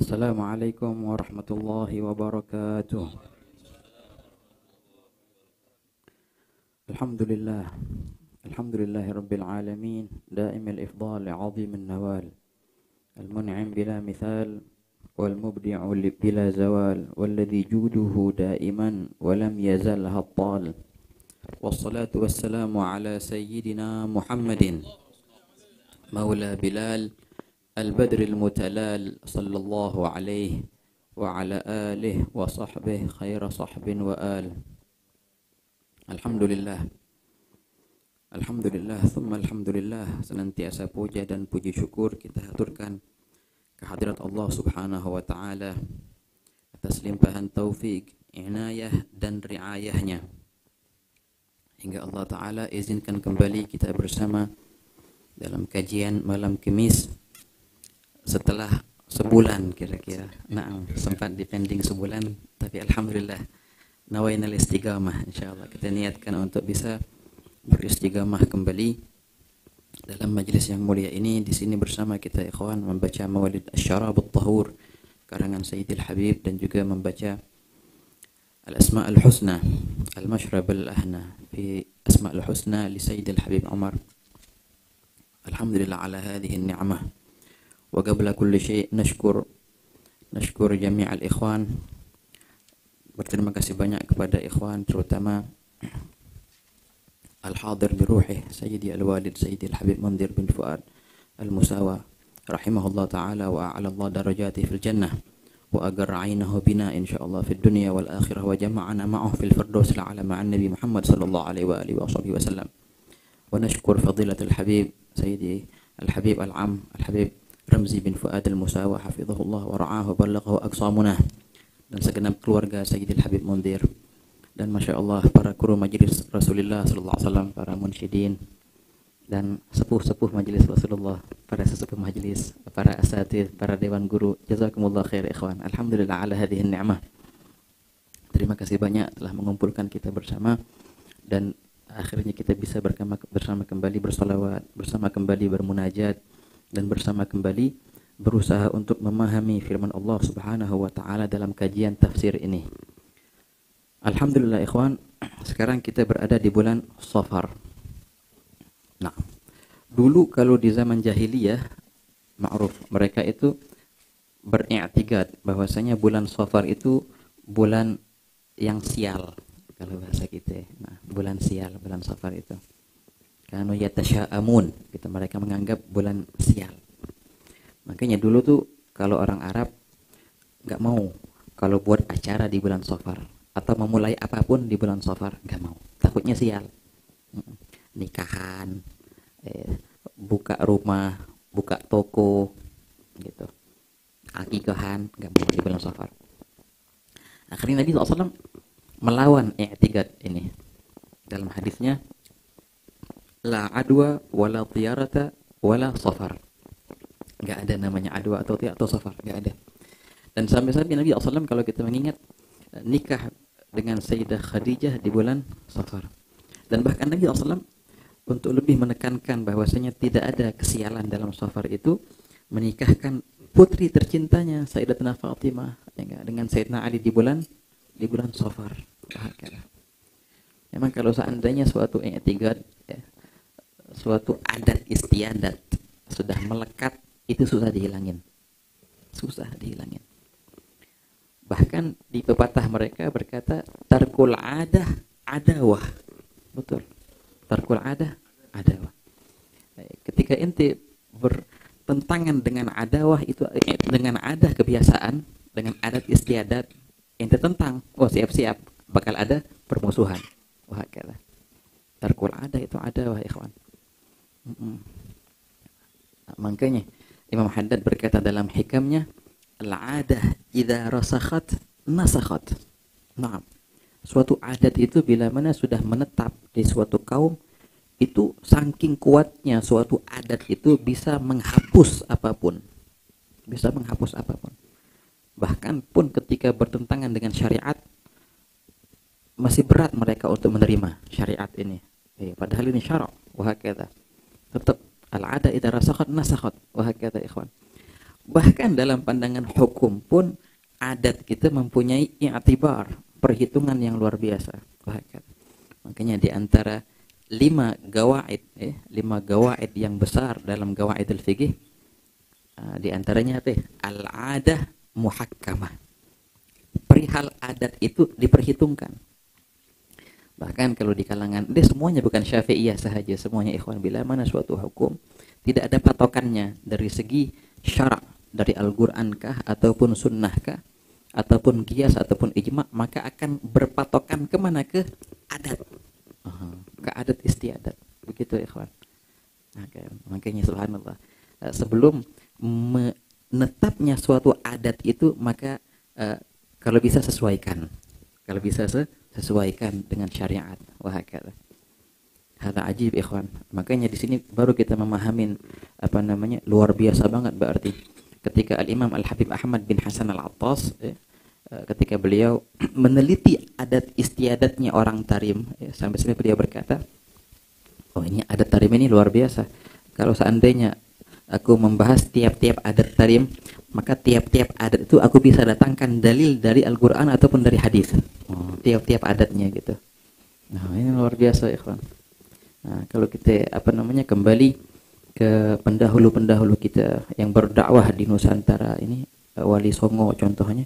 Assalamualaikum warahmatullahi wabarakatuh. Alhamdulillah. Alhamdulillahi rabbil alamin. Daimil ifdal, azimil nawal. Al-mun'im bila mithal. Wal-mubdi'u bila zawal. Walladhi juduhu daiman. Walam yazal hattal. Wassalatu wassalamu ala sayyidina Muhammadin. Maula Bilal. البدر المتلال صلى الله عليه وعلى آله وصحبه خير صحب وآل. Alhamdulillah. Alhamdulillah, thumma alhamdulillah. Senantiasa puja dan puji syukur kita haturkan kehadirat Allah Subhanahu wa taala atas limpahan taufik, inayah dan riayahnya. Hingga Allah taala izinkan kembali kita bersama dalam kajian malam Kamis setelah sebulan kira-kira. Nah, sempat dipending sebulan, tapi alhamdulillah nawainal istiqamah, insyaallah kita niatkan untuk bisa beristiqamah kembali dalam majlis yang mulia ini. Di sini bersama kita ikhwan membaca Mawalid Asy-Syarabut Tahur karangan Sayyidil Habib dan juga membaca Al-Asma'ul Husna, Al-Mashrab Al-Ahna fi Asma'ul Husna li Sayyidil Habib Umar. Alhamdulillah ala hadhihi an-ni'mah. Wa qabla kulli syai' nashkur jami'al ikhwan. Berterima kasih banyak kepada ikhwan, terutama al-hadir bi ruhih Sayyidi al-Walid Sayyidi al-Habib Mundhir bin Fuad al-Musawa rahimahullah ta'ala wa a'ala Allah darajati fil jannah wa agarra 'ainahu bina insyaallah fid dunya wal akhirah wa jama'ana ma'ahu fil firdaus al-a'la ma'an nabi Muhammad sallallahu alaihi wa alihi wa sahbihi wasallam. Wa nashkur fadilatul Habib Sayyidi al-Habib al-'am al-Habib Ramzi bin Fuad al-Musawa hafizahullah wa ra'ahu ballaghahu aqsamunah, dan segenap keluarga Sayyidil Habib Mundhir, dan Masya Allah para kru majlis Rasulullah sallallahu alaihi wasallam, para munsyidin dan sepuh-sepuh majlis Rasulullah, para sesepuh majlis, para asatidz, para dewan guru. Jazakumullah khair ikhwan. Alhamdulillah ala hadhihi ni'mah. Terima kasih banyak telah mengumpulkan kita bersama, dan akhirnya kita bisa bersama kembali bersalawat, bersama kembali bermunajat, dan bersama kembali berusaha untuk memahami firman Allah Subhanahu wa taala dalam kajian tafsir ini. Alhamdulillah ikhwan, sekarang kita berada di bulan Safar. Nah, dulu kalau di zaman jahiliyah, ma'ruf, mereka itu beriktikad bahwasanya bulan Safar itu bulan yang sial kalau bahasa kita. Nah, bulan sial, bulan Safar itu. Kanu yatasya'amun, gitu, mereka menganggap bulan sial. Makanya dulu tuh kalau orang Arab nggak mau kalau buat acara di bulan Safar atau memulai apapun di bulan Safar, nggak mau, takutnya sial. Nikahan, buka rumah, buka toko, gitu, akikahan, nggak mau di bulan Safar. Akhirnya Nabi SAW melawan i'tikad ini. Dalam hadisnya, la adwa wala tiyarata wala safar. Enggak ada namanya adwa atau tiyarah atau safar, enggak ada. Dan sampai-sampai Nabi SAW kalau kita mengingat nikah dengan Sayyidah Khadijah di bulan Safar. Dan bahkan Nabi SAW untuk lebih menekankan bahwasanya tidak ada kesialan dalam Safar itu, menikahkan putri tercintanya Sayyidatina Fatimah dengan Sayyidina Ali di bulan Safar. Memang kalau seandainya suatu i'tikad, suatu adat istiadat sudah melekat, itu susah dihilangin. Bahkan di pepatah mereka berkata, tarkul adah adawah. Betul, tarkul adah adawah. Ketika ente bertentangan dengan adawah itu, dengan adah kebiasaan, dengan adat istiadat, ente tentang, oh siap-siap bakal ada permusuhan. Wah, kata tarkul adah itu adawah ikhwan. Makanya Imam Haddad berkata dalam hikamnya, al-adah idza rasakhat nasakhat. Nah, suatu adat itu bila mana sudah menetap di suatu kaum, itu saking kuatnya suatu adat itu bisa menghapus apapun. Bahkan pun ketika bertentangan dengan syariat, masih berat mereka untuk menerima syariat ini. Padahal ini syarak. Wah, kata tetap al-ada idza rasakhat nasakhat. Wah, kata ikhwan. Bahkan dalam pandangan hukum pun adat kita mempunyai i'tibar, perhitungan yang luar biasa. Bahkan makanya di antara 5 gawaid yang besar dalam gawaidul fikih, di antaranya apa? Al-adah muhakkamah. Perihal adat itu diperhitungkan. Bahkan kalau di kalangan, dia semuanya bukan Syafi'iyah sahaja, semuanya ikhwan, bila mana suatu hukum tidak ada patokannya dari segi syarak, dari Al-Qur'an kah ataupun sunnah kah ataupun qiyas ataupun ijma', maka akan berpatokan kemana? Ke adat. Ke adat istiadat. Begitu ikhwan. Nah, makanya subhanallah, sebelum menetapnya suatu adat itu, maka kalau bisa sesuaikan. Kalau bisa sesuaikan dengan syariat. Wahakala. Hada ajib ikhwan. Makanya di sini baru kita memahamin luar biasa banget berarti ketika Al-Imam Al-Habib Ahmad bin Hasan Al-Attas, ketika beliau meneliti adat istiadatnya orang Tarim, sampai beliau berkata, oh ini adat Tarim ini luar biasa. Kalau seandainya aku membahas tiap-tiap adat Tarim, maka tiap-tiap adat itu aku bisa datangkan dalil dari Al-Quran ataupun dari hadis. Tiap-tiap adatnya gitu. Nah ini luar biasa ikhwan. Nah kalau kita kembali ke pendahulu-pendahulu kita yang berdakwah di Nusantara ini, Wali Songo contohnya,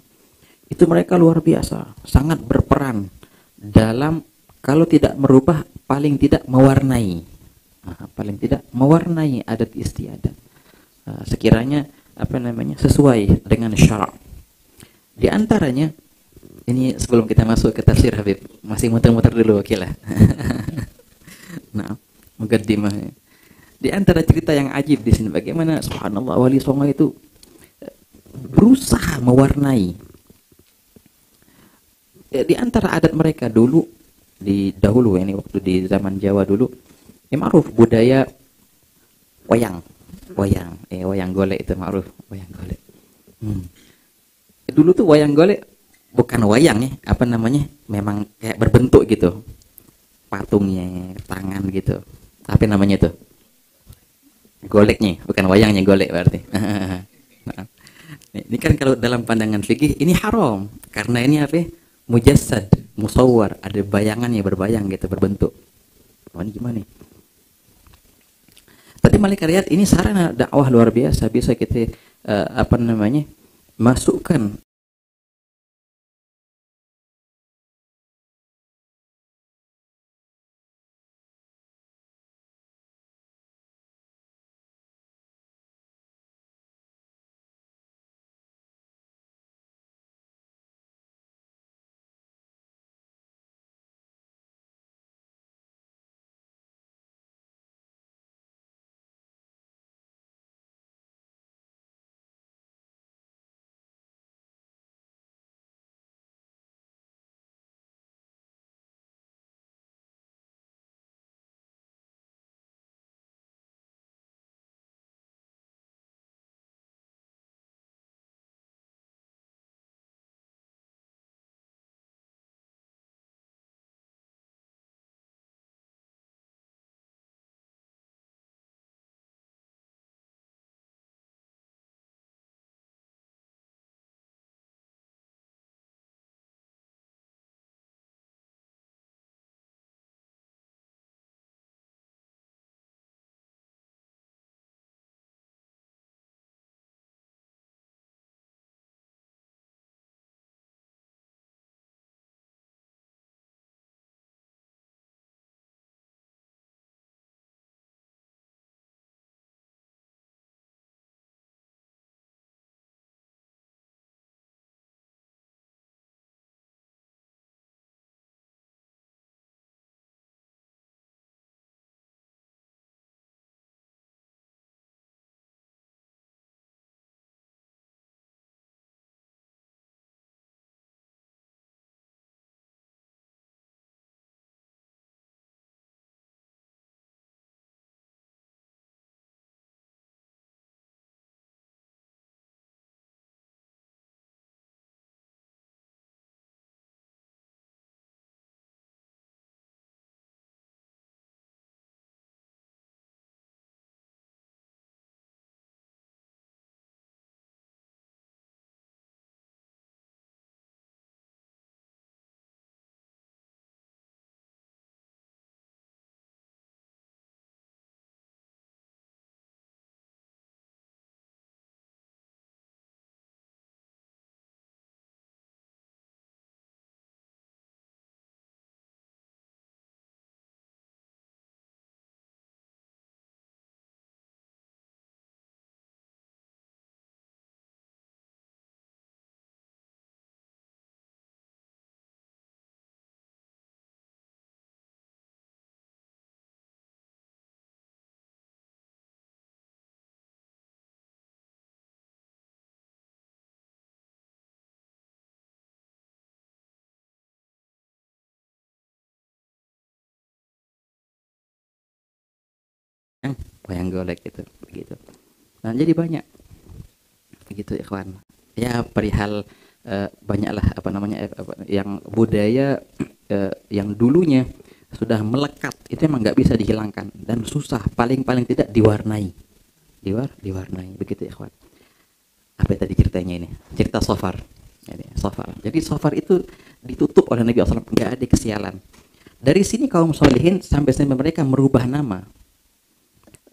itu mereka luar biasa, sangat berperan dalam, kalau tidak merubah, paling tidak mewarnai, adat istiadat, sekiranya sesuai dengan syarak. Di antaranya, ini sebelum kita masuk ke tafsir Habib, masih muter-muter dulu, oke lah. Nah, mukaddimahnya. Di antara cerita yang ajib di sini, bagaimana subhanallah Wali Songo itu berusaha mewarnai. Di antara adat mereka dulu, dahulu ini waktu di zaman Jawa dulu, ma'ruf budaya wayang golek itu ma'ruf, wayang golek. Dulu tuh wayang golek bukan wayang ya, memang kayak berbentuk gitu, patungnya, tangan gitu. Apa namanya itu? Goleknya, bukan wayangnya, golek berarti. Nah, ini kan kalau dalam pandangan fikih ini haram karena ini apa? Mujassad, musawwar, ada bayangannya, berbayang gitu, berbentuk. Oh, ini gimana nih? Tapi mereka lihat ini sarana dakwah luar biasa, bisa kita masukkan wayang golek gitu, begitu. Nah, jadi banyak begitu ikhwan. Ya perihal banyaklah apa namanya yang budaya yang dulunya sudah melekat itu emang nggak bisa dihilangkan dan susah paling tidak diwarnai begitu ikhwan. Apa tadi ceritanya ini? Cerita Safar. Jadi Safar itu ditutup oleh Nabi SAW, nggak ada kesialan. Dari sini kaum solihin sampai mereka merubah nama.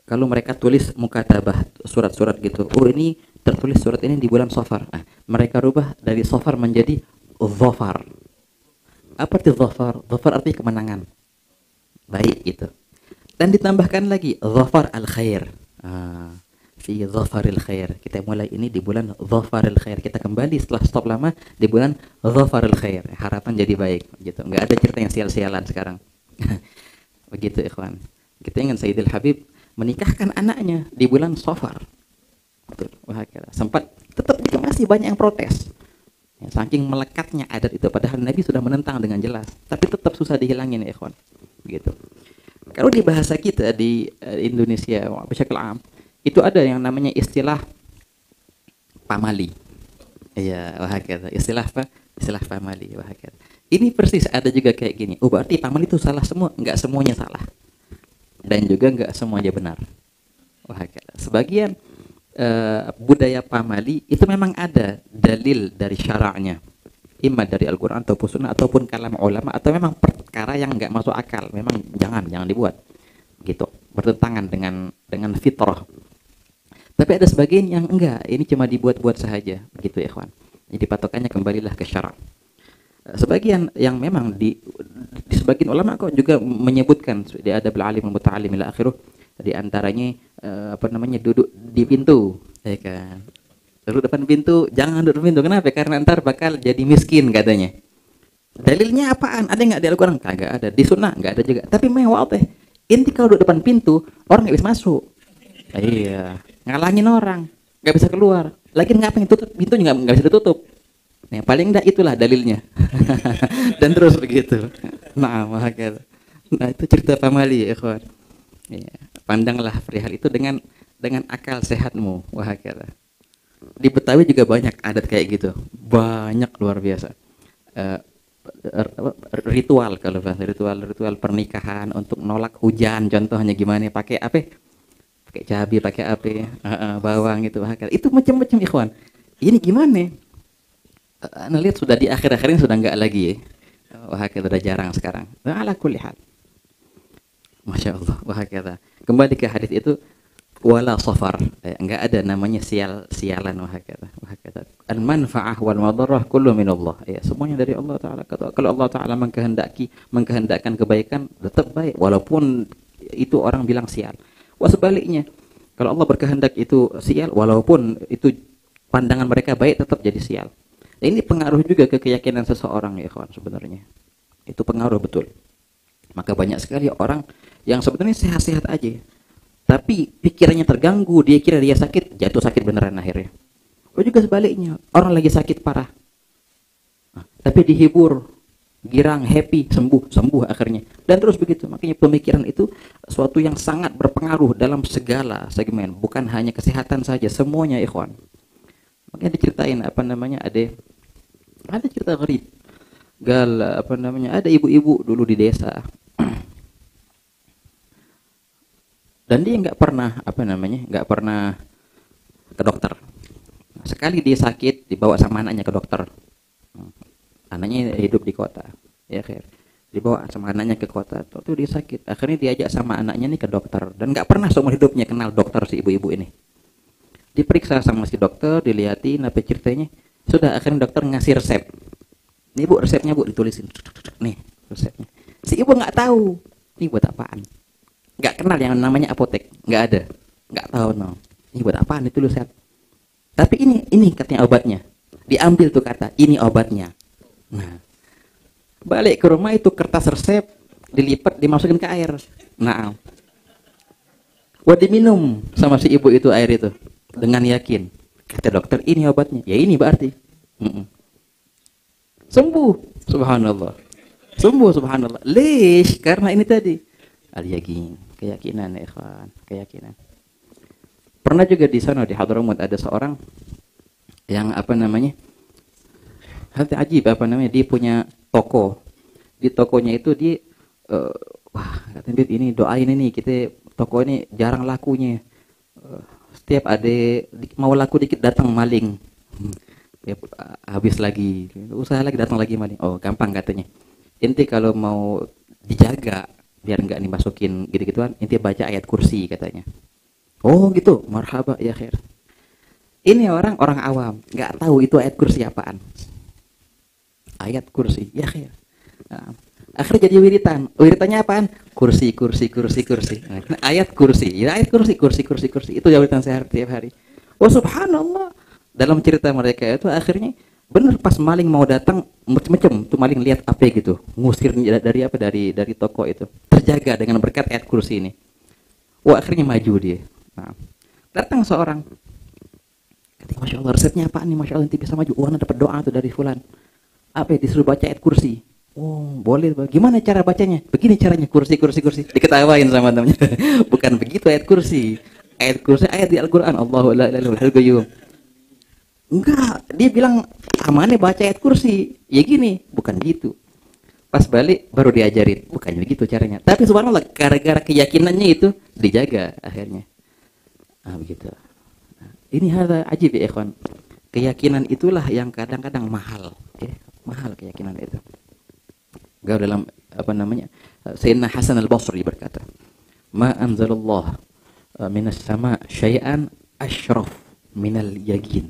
Kalau mereka tulis mukatabah, surat-surat gitu, oh ini tertulis surat ini di bulan Safar. Nah, mereka rubah dari Safar menjadi Dhafar. Apa itu Dhafar? Dhafar artinya kemenangan. Baik gitu. Dan ditambahkan lagi Dhafar al-Khair. Fi Dhafaril Khair. Kita mulai ini di bulan Dhafaril Khair. Kita kembali setelah stop lama di bulan Dhafaril Khair. Harapan jadi baik gitu. Enggak ada cerita yang sial-sialan sekarang. Begitu ikhwan. Kita ingat Sayyidil Habib menikahkan anaknya di bulan Safar. Sempat tetap juga masih banyak yang protes. Ya, saking melekatnya adat itu, padahal Nabi sudah menentang dengan jelas, tapi tetap susah dihilangin ya ikhwan. Begitu. Kalau di bahasa kita di Indonesia, itu ada yang namanya istilah pamali. Iya, istilah apa? Istilah pamali. Ini persis ada juga kayak gini. Oh, berarti pamali itu salah semua? Enggak semuanya salah. Dan juga enggak semuanya benar. Sebagian budaya pamali itu memang ada dalil dari syara'nya, imma dari Al-Quran ataupun sunnah ataupun kalam ulama, atau memang perkara yang enggak masuk akal, memang jangan dibuat gitu, bertentangan dengan fitrah. Tapi ada sebagian yang enggak, ini cuma dibuat-buat saja begitu ya ikhwan. Jadi patokannya kembalilah ke syara'. Sebagian yang memang di sebagian ulama kok juga menyebutkan di adab al-alim al-muta'allim ila akhirih, di antaranya duduk di pintu, ya kan. Duduk depan pintu, jangan duduk pintu. Kenapa? Karena ntar bakal jadi miskin katanya. Dalilnya apaan? Ada nggak di Al-Quran? Kagak ada. Di Sunnah nggak ada juga. Tapi mewah teh. Inti kalau duduk depan pintu, orang nggak bisa masuk. Iya, ngalangin orang, nggak bisa keluar. Lagi ngapain tutup pintu juga nggak bisa ditutup. Nah, paling enggak itulah dalilnya. Dan terus begitu. Nah, itu cerita pamali ya ikhwan. Ya, pandanglah perihal itu dengan akal sehatmu. Di Betawi juga banyak adat kayak gitu, banyak luar biasa. Ritual, kalau bahasa ritual pernikahan untuk nolak hujan, contohnya gimana? Pakai apa? Pakai cabai, pakai apa? Bawang gitu. Itu macam-macam ikhwan. Ini gimana? Anda lihat sudah di akhir-akhir ini sudah enggak lagi ya. Sudah jarang sekarang. Ala kulli hal. Masya Allah. Kembali ke hadis itu, wala safar, enggak ada namanya sialan. Al manfaah wal madarrah kullu min Allah. Ya, semuanya dari Allah Taala. Kalau Allah Taala mengkehendakkan kebaikan, tetap baik walaupun itu orang bilang sial. Sebaliknya, kalau Allah berkehendak itu sial, walaupun itu pandangan mereka baik, tetap jadi sial. Ini pengaruh juga ke keyakinan seseorang ya kawan, sebenarnya. Itu pengaruh betul. Maka banyak sekali orang yang sebenarnya sehat-sehat aja, tapi pikirannya terganggu, dia kira dia sakit, jatuh sakit beneran akhirnya. Juga sebaliknya, orang lagi sakit parah, tapi dihibur, girang, happy, sembuh akhirnya. Dan terus begitu. Makanya pemikiran itu suatu yang sangat berpengaruh dalam segala segmen, bukan hanya kesehatan saja, semuanya ikhwan. Makanya diceritain ada cerita gharib. Ada ibu-ibu dulu di desa. Dan dia nggak pernah ke dokter. Sekali dia sakit, dibawa sama anaknya ke dokter. Anaknya hidup di kota, ya khair. Dibawa sama anaknya ke kota, tuh dia sakit. Akhirnya diajak sama anaknya nih ke dokter, dan nggak pernah seumur hidupnya kenal dokter si ibu-ibu ini. Diperiksa sama si dokter, dilihatin apa ceritanya. Sudah, akhirnya dokter ngasih resep. Nih bu, resepnya bu, ditulisin. Nih resepnya. Si ibu nggak tahu, ini buat apaan. Nggak kenal yang namanya apotek, nggak ada, nggak tahu no. Ini buat apaan itu resep. Tapi ini katanya obatnya. Diambil tuh kata, ini obatnya. Nah, balik ke rumah itu kertas resep dilipat, dimasukin ke air. Nah, diminum sama si ibu itu air itu dengan yakin. Kata dokter, ini obatnya. Ya ini berarti. Sembuh, subhanallah. Lish, karena ini tadi al-yakin, keyakinan ya ikhwan, keyakinan. Pernah juga di sana di Hadramut ada seorang yang apa namanya, hal ajib apa namanya, dia punya toko. Di tokonya itu dia wah katanya ini doain ini kita toko ini jarang lakunya. Setiap ada mau laku dikit datang maling. Ya, habis lagi, usaha lagi datang lagi maling. Oh gampang katanya. Inti kalau mau dijaga biar nggak dimasukin gitu-gituan, inti baca ayat kursi katanya. Oh gitu, marhaba ya khair. Ini orang awam nggak tahu itu ayat kursi apaan. Ayat kursi ya khair. Nah, akhirnya jadi wiritan. Wiritannya apaan? Kursi. Nah, ayat kursi. Ya ayat kursi. Itu wiritan saya tiap hari. Oh subhanallah. Dalam cerita mereka itu akhirnya bener pas maling mau datang macam-macam tuh maling lihat apa gitu. Ngusir dari apa dari toko itu. Terjaga dengan berkat ayat kursi ini. Wah akhirnya maju dia. Nah, datang seorang. Kata, Masya Allah resepnya apaan nih? Masya Allah nanti bisa maju. Wah dapat doa tuh dari fulan. Apa disuruh baca ayat kursi. Oh boleh, gimana cara bacanya? Begini caranya, kursi. Diketawain sama temannya. Bukan begitu ayat kursi. Ayat kursi ayat di Al-Quran. Allahu la ilaha illal qayyum. Enggak, dia bilang amannya baca ayat kursi. Ya gini, bukan gitu. Pas balik baru diajarin, bukan begitu caranya. Tapi subhanallah gara-gara keyakinannya itu dijaga akhirnya. Ah begitu. Nah, ini hal ajib ya ikhwan. Keyakinan itulah yang kadang-kadang mahal, ya. Mahal keyakinan itu. Gak dalam apa namanya, Sayyidina Hasan al-Basri berkata, ma anzalallah minas sama syai'an asyraf minal yaqin.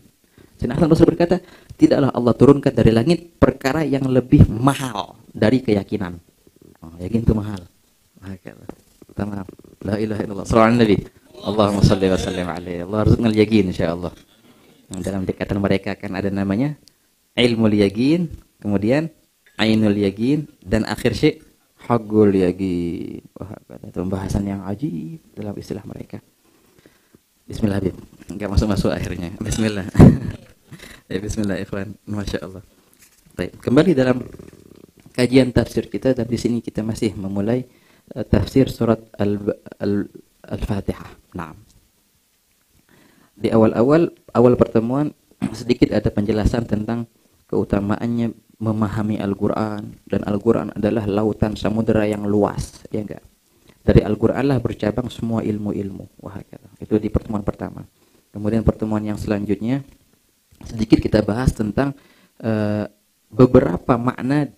Sayyidina Hasan al-Basri berkata, tidaklah Allah turunkan dari langit perkara yang lebih mahal dari keyakinan. Oh, yakin itu mahal. Tamam. La ilaha illallah. Sallallahu Nabi. Allahumma salli wa sallim alaihi. Allah rizqnal yaqin insyaallah. Dalam dekatan mereka kan ada namanya ilmul yaqin, kemudian ainul yaqin, dan akhir syai' haqqul yaqin. Wah, itu pembahasan yang ajib dalam istilah mereka. Bismillah, Habib. Enggak masuk-masuk akhirnya. Bismillah. Ya, bismillah ikhwan. Masya Allah. Baik, kembali dalam kajian tafsir kita, dan di sini kita masih memulai tafsir surat Al-Fatihah. Nah, di awal pertemuan sedikit ada penjelasan tentang keutamaannya memahami Al-Quran, dan Al-Quran adalah lautan samudera yang luas, ya enggak? Dari Al-Quran lah bercabang semua ilmu-ilmu. Wah, itu di pertemuan pertama. Kemudian pertemuan yang selanjutnya sedikit kita bahas tentang beberapa makna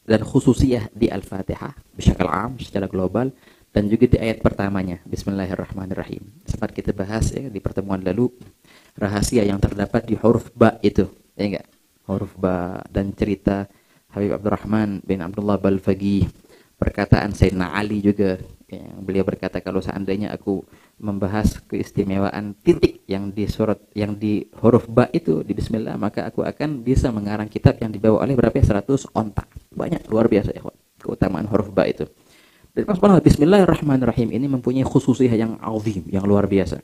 dan khususiyah di Al-Fatihah bisyakal am, secara global, dan juga di ayat pertamanya Bismillahirrahmanirrahim. Sempat kita bahas ya di pertemuan lalu rahasia yang terdapat di huruf ba itu, ya enggak? Huruf ba, dan cerita Habib Abdurrahman bin Abdullah Balfaqih, perkataan Sayyidina Ali juga, yang beliau berkata kalau seandainya aku membahas keistimewaan titik yang di surat yang di huruf ba itu di bismillah, maka aku akan bisa mengarang kitab yang dibawa oleh berapa 100 onta. Banyak, luar biasa ya keutamaan huruf ba itu. Dan subhanallah, Bismillahirrahmanirrahim ini mempunyai khususiyah yang azim, yang luar biasa.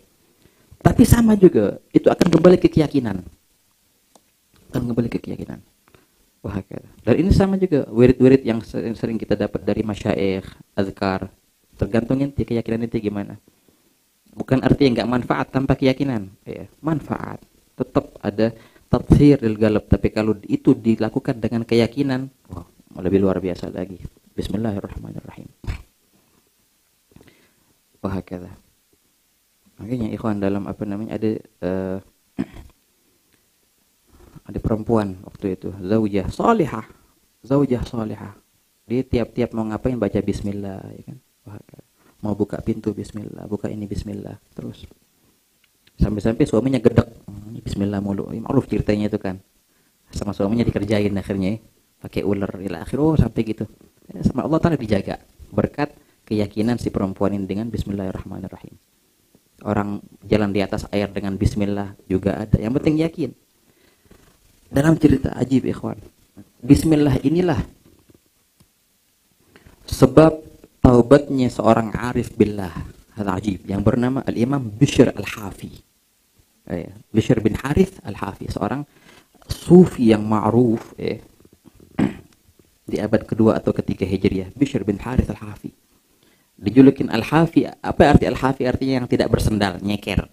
Tapi sama juga itu akan kembali ke keyakinan. Wah, dan ini sama juga wirid-wirid yang sering kita dapat dari masyaikh, azkar, tergantung inti keyakinan inti gimana. Bukan artinya enggak manfaat tanpa keyakinan, ya, manfaat. Tetap ada tathhir lil qalb, tapi kalau itu dilakukan dengan keyakinan, wah, lebih luar biasa lagi. Bismillahirrahmanirrahim. Wah, makanya ikhwan dalam apa namanya ada perempuan waktu itu, zaujah salihah. Dia tiap-tiap mau ngapain baca bismillah, ya kan? Wah, mau buka pintu bismillah, buka ini bismillah, terus sampai-sampai suaminya gedek, bismillah mulu. Ma'ruf ceritanya itu kan, sama suaminya dikerjain akhirnya pakai ular ila akhir, sampai gitu. Sama Allah Ta'ala dijaga berkat keyakinan si perempuan ini dengan Bismillahirrahmanirrahim. Orang jalan di atas air dengan bismillah juga ada, yang penting yakin. Dalam cerita ajib ikhwan, bismillah inilah sebab taubatnya seorang arif billah, ajib, yang bernama Al-Imam Bishr Al-Hafi. Bishr bin Harith Al-Hafi, seorang sufi yang ma'ruf di abad kedua atau ketiga Hijriah, Bishr bin Harith Al-Hafi. Dijulukin Al-Hafi. Apa arti Al-Hafi? Artinya yang tidak bersendal, nyeker.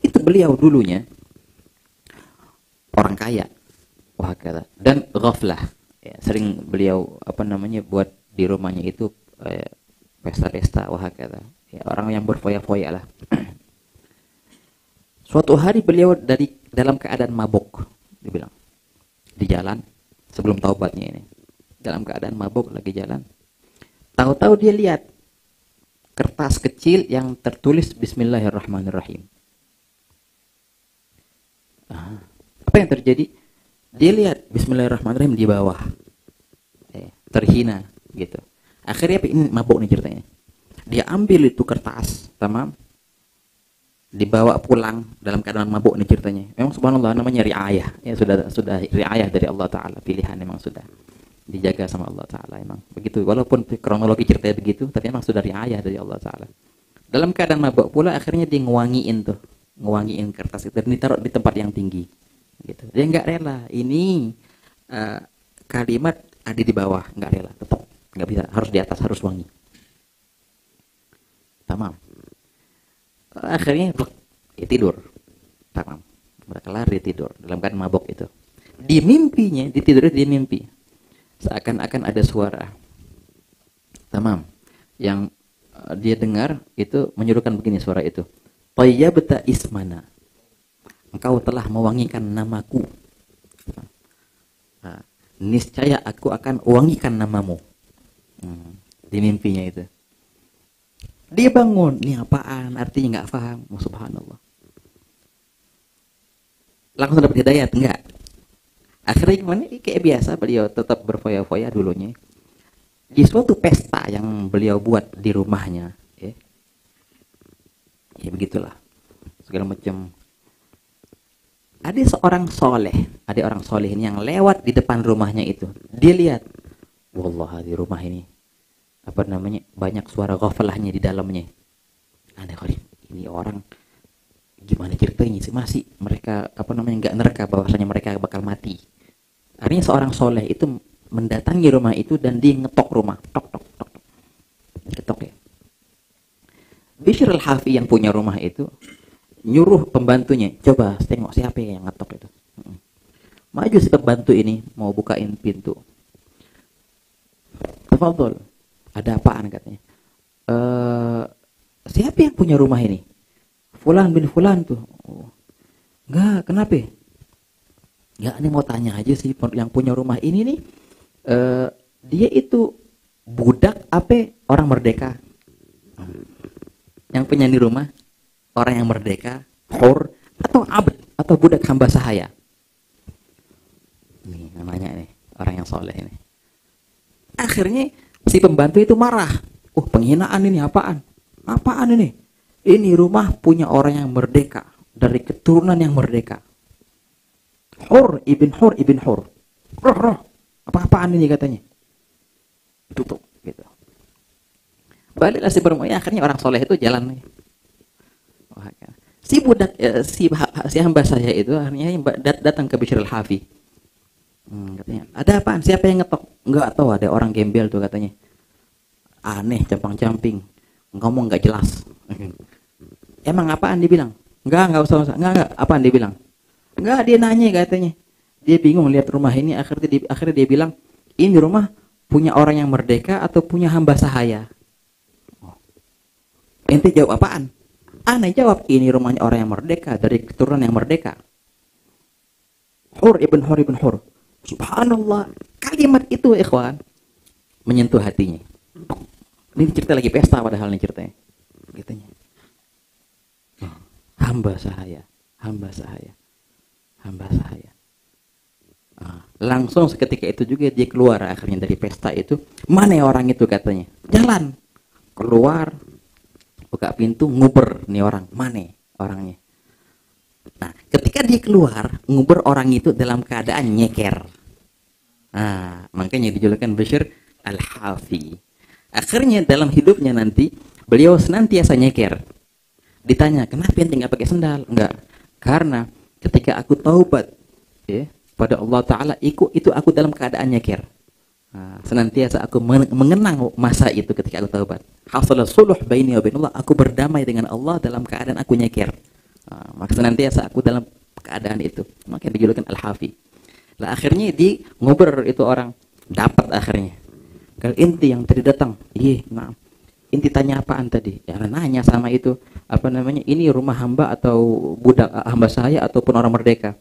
Itu beliau dulunya orang kaya, wah kata, dan ghaflah. Ya, sering beliau buat di rumahnya itu pesta-pesta, wah kata. Ya, orang yang berfoya-foya lah. Suatu hari beliau dalam keadaan mabuk, dibilang di jalan sebelum taubatnya ini, dalam keadaan mabuk lagi jalan. Tahu-tahu dia lihat kertas kecil yang tertulis Bismillahirrahmanirrahim. Apa yang terjadi? Dia lihat Bismillahirrahmanirrahim di bawah, terhina gitu. Akhirnya ini mabuk nih ceritanya. Dia ambil itu kertas, tamam, dibawa pulang dalam keadaan mabuk nih ceritanya. Memang subhanallah namanya riayah. Ya sudah riayah dari Allah Taala, pilihan memang sudah dijaga sama Allah Ta'ala. Emang begitu, walaupun kronologi ceritanya begitu, tapi emang sudah riayah dari Allah Ta'ala. Dalam keadaan mabuk pula, akhirnya dia ngewangiin kertas itu dan ditaruh di tempat yang tinggi gitu. Dia nggak rela ini kalimat ada di bawah, nggak rela, tetap nggak bisa, harus di atas, harus wangi. Tamam. Akhirnya dia tidur. Tamam. Udah kelar, dia tidur dalam keadaan mabuk itu. Di mimpinya, di tidurnya dia mimpi seakan-akan ada suara, tamam, yang dia dengar itu menyuruhkan begini suara itu, tayyabta ismana, engkau telah mewangikan namaku, niscaya aku akan wangikan namamu. Di mimpinya itu dia bangun, ini apaan, artinya nggak paham. Subhanallah, langsung dapat hidayat enggak? Akhirnya gimana? Kayak biasa beliau tetap berfoya-foya dulunya. Di suatu pesta yang beliau buat di rumahnya, ya begitulah, segala macam. Ada orang soleh ini yang lewat di depan rumahnya itu. Dia lihat, wallah di rumah ini banyak suara ghaflahnya di dalamnya. Ada kali ini orang gimana ceritanya sih, masih mereka nggak nerka bahwasanya mereka bakal mati. Artinya seorang soleh itu mendatangi rumah itu dan dia ngetok rumah, tok tok tok, ketok ya. Bishr al-Hafi yang punya rumah itu nyuruh pembantunya, coba tengok siapa yang ngetok itu. Maju si pembantu ini mau bukain pintu. Tafadhol, ada apaan katanya? Siapa yang punya rumah ini? Fulan bin Fulan tuh. Enggak, kenapa? Enggak, ini mau tanya aja sih, yang punya rumah ini nih, dia itu budak apa orang merdeka? Yang punya di rumah orang yang merdeka, hur atau abd atau budak hamba sahaya? Nih namanya nih orang yang soleh ini. Akhirnya si pembantu itu marah. Penghinaan ini apaan? Apaan ini? Ini rumah punya orang yang merdeka, dari keturunan yang merdeka. Hur ibn Hur. Roh. Apa-apaan ini katanya? Tutup gitu. Baliklah si perempuan, akhirnya orang soleh itu jalan nih. Si budak si hamba saya itu akhirnya datang ke Bishr al-Hafi. Katanya, ada apaan? Siapa yang ngetok? Enggak tahu, ada orang gembel tuh katanya. Aneh, campang-camping. Ngomong enggak jelas. Emang apaan dibilang? Enggak usah. Enggak, apaan dibilang? Enggak, dia nanya katanya. Dia bingung lihat rumah ini, akhirnya dia bilang, "Ini rumah punya orang yang merdeka atau punya hamba sahaya?" Ente jawab apaan? Aneh jawab, "Ini rumahnya orang yang merdeka, dari keturunan yang merdeka." Hur ibn Hur. Subhanallah, kalimat itu ikhwan menyentuh hatinya. Ini cerita lagi pesta padahal nih ceritanya. Gitunya. Hamba sahaya. Langsung seketika itu juga dia keluar akhirnya dari pesta itu. Mana orang itu katanya? Jalan. Keluar. Buka pintu, nguber nih orang. Mana orangnya? Nah, ketika dia keluar, nguber orang itu dalam keadaan nyeker. Makanya dijulukan Bishr al-Hafi. Akhirnya dalam hidupnya nanti beliau senantiasa nyeker. Ditanya, kenapa ente nggak pakai sendal? Enggak, karena ketika aku taubat pada Allah Ta'ala, itu aku dalam keadaan nyeker. Senantiasa aku mengenang masa itu ketika aku taubat. Hasalah suluh baini wa bainallah, aku berdamai dengan Allah dalam keadaan aku nyeker. Maka senantiasa aku dalam keadaan itu. Maka dijulukan Al-Hafi. Lah akhirnya di ngobrol itu orang dapat akhirnya. Kalau inti yang tadi datang, nah. Inti tanya apaan tadi? Ya nanya sama itu, apa namanya? Ini rumah hamba atau budak hamba saya ataupun orang merdeka?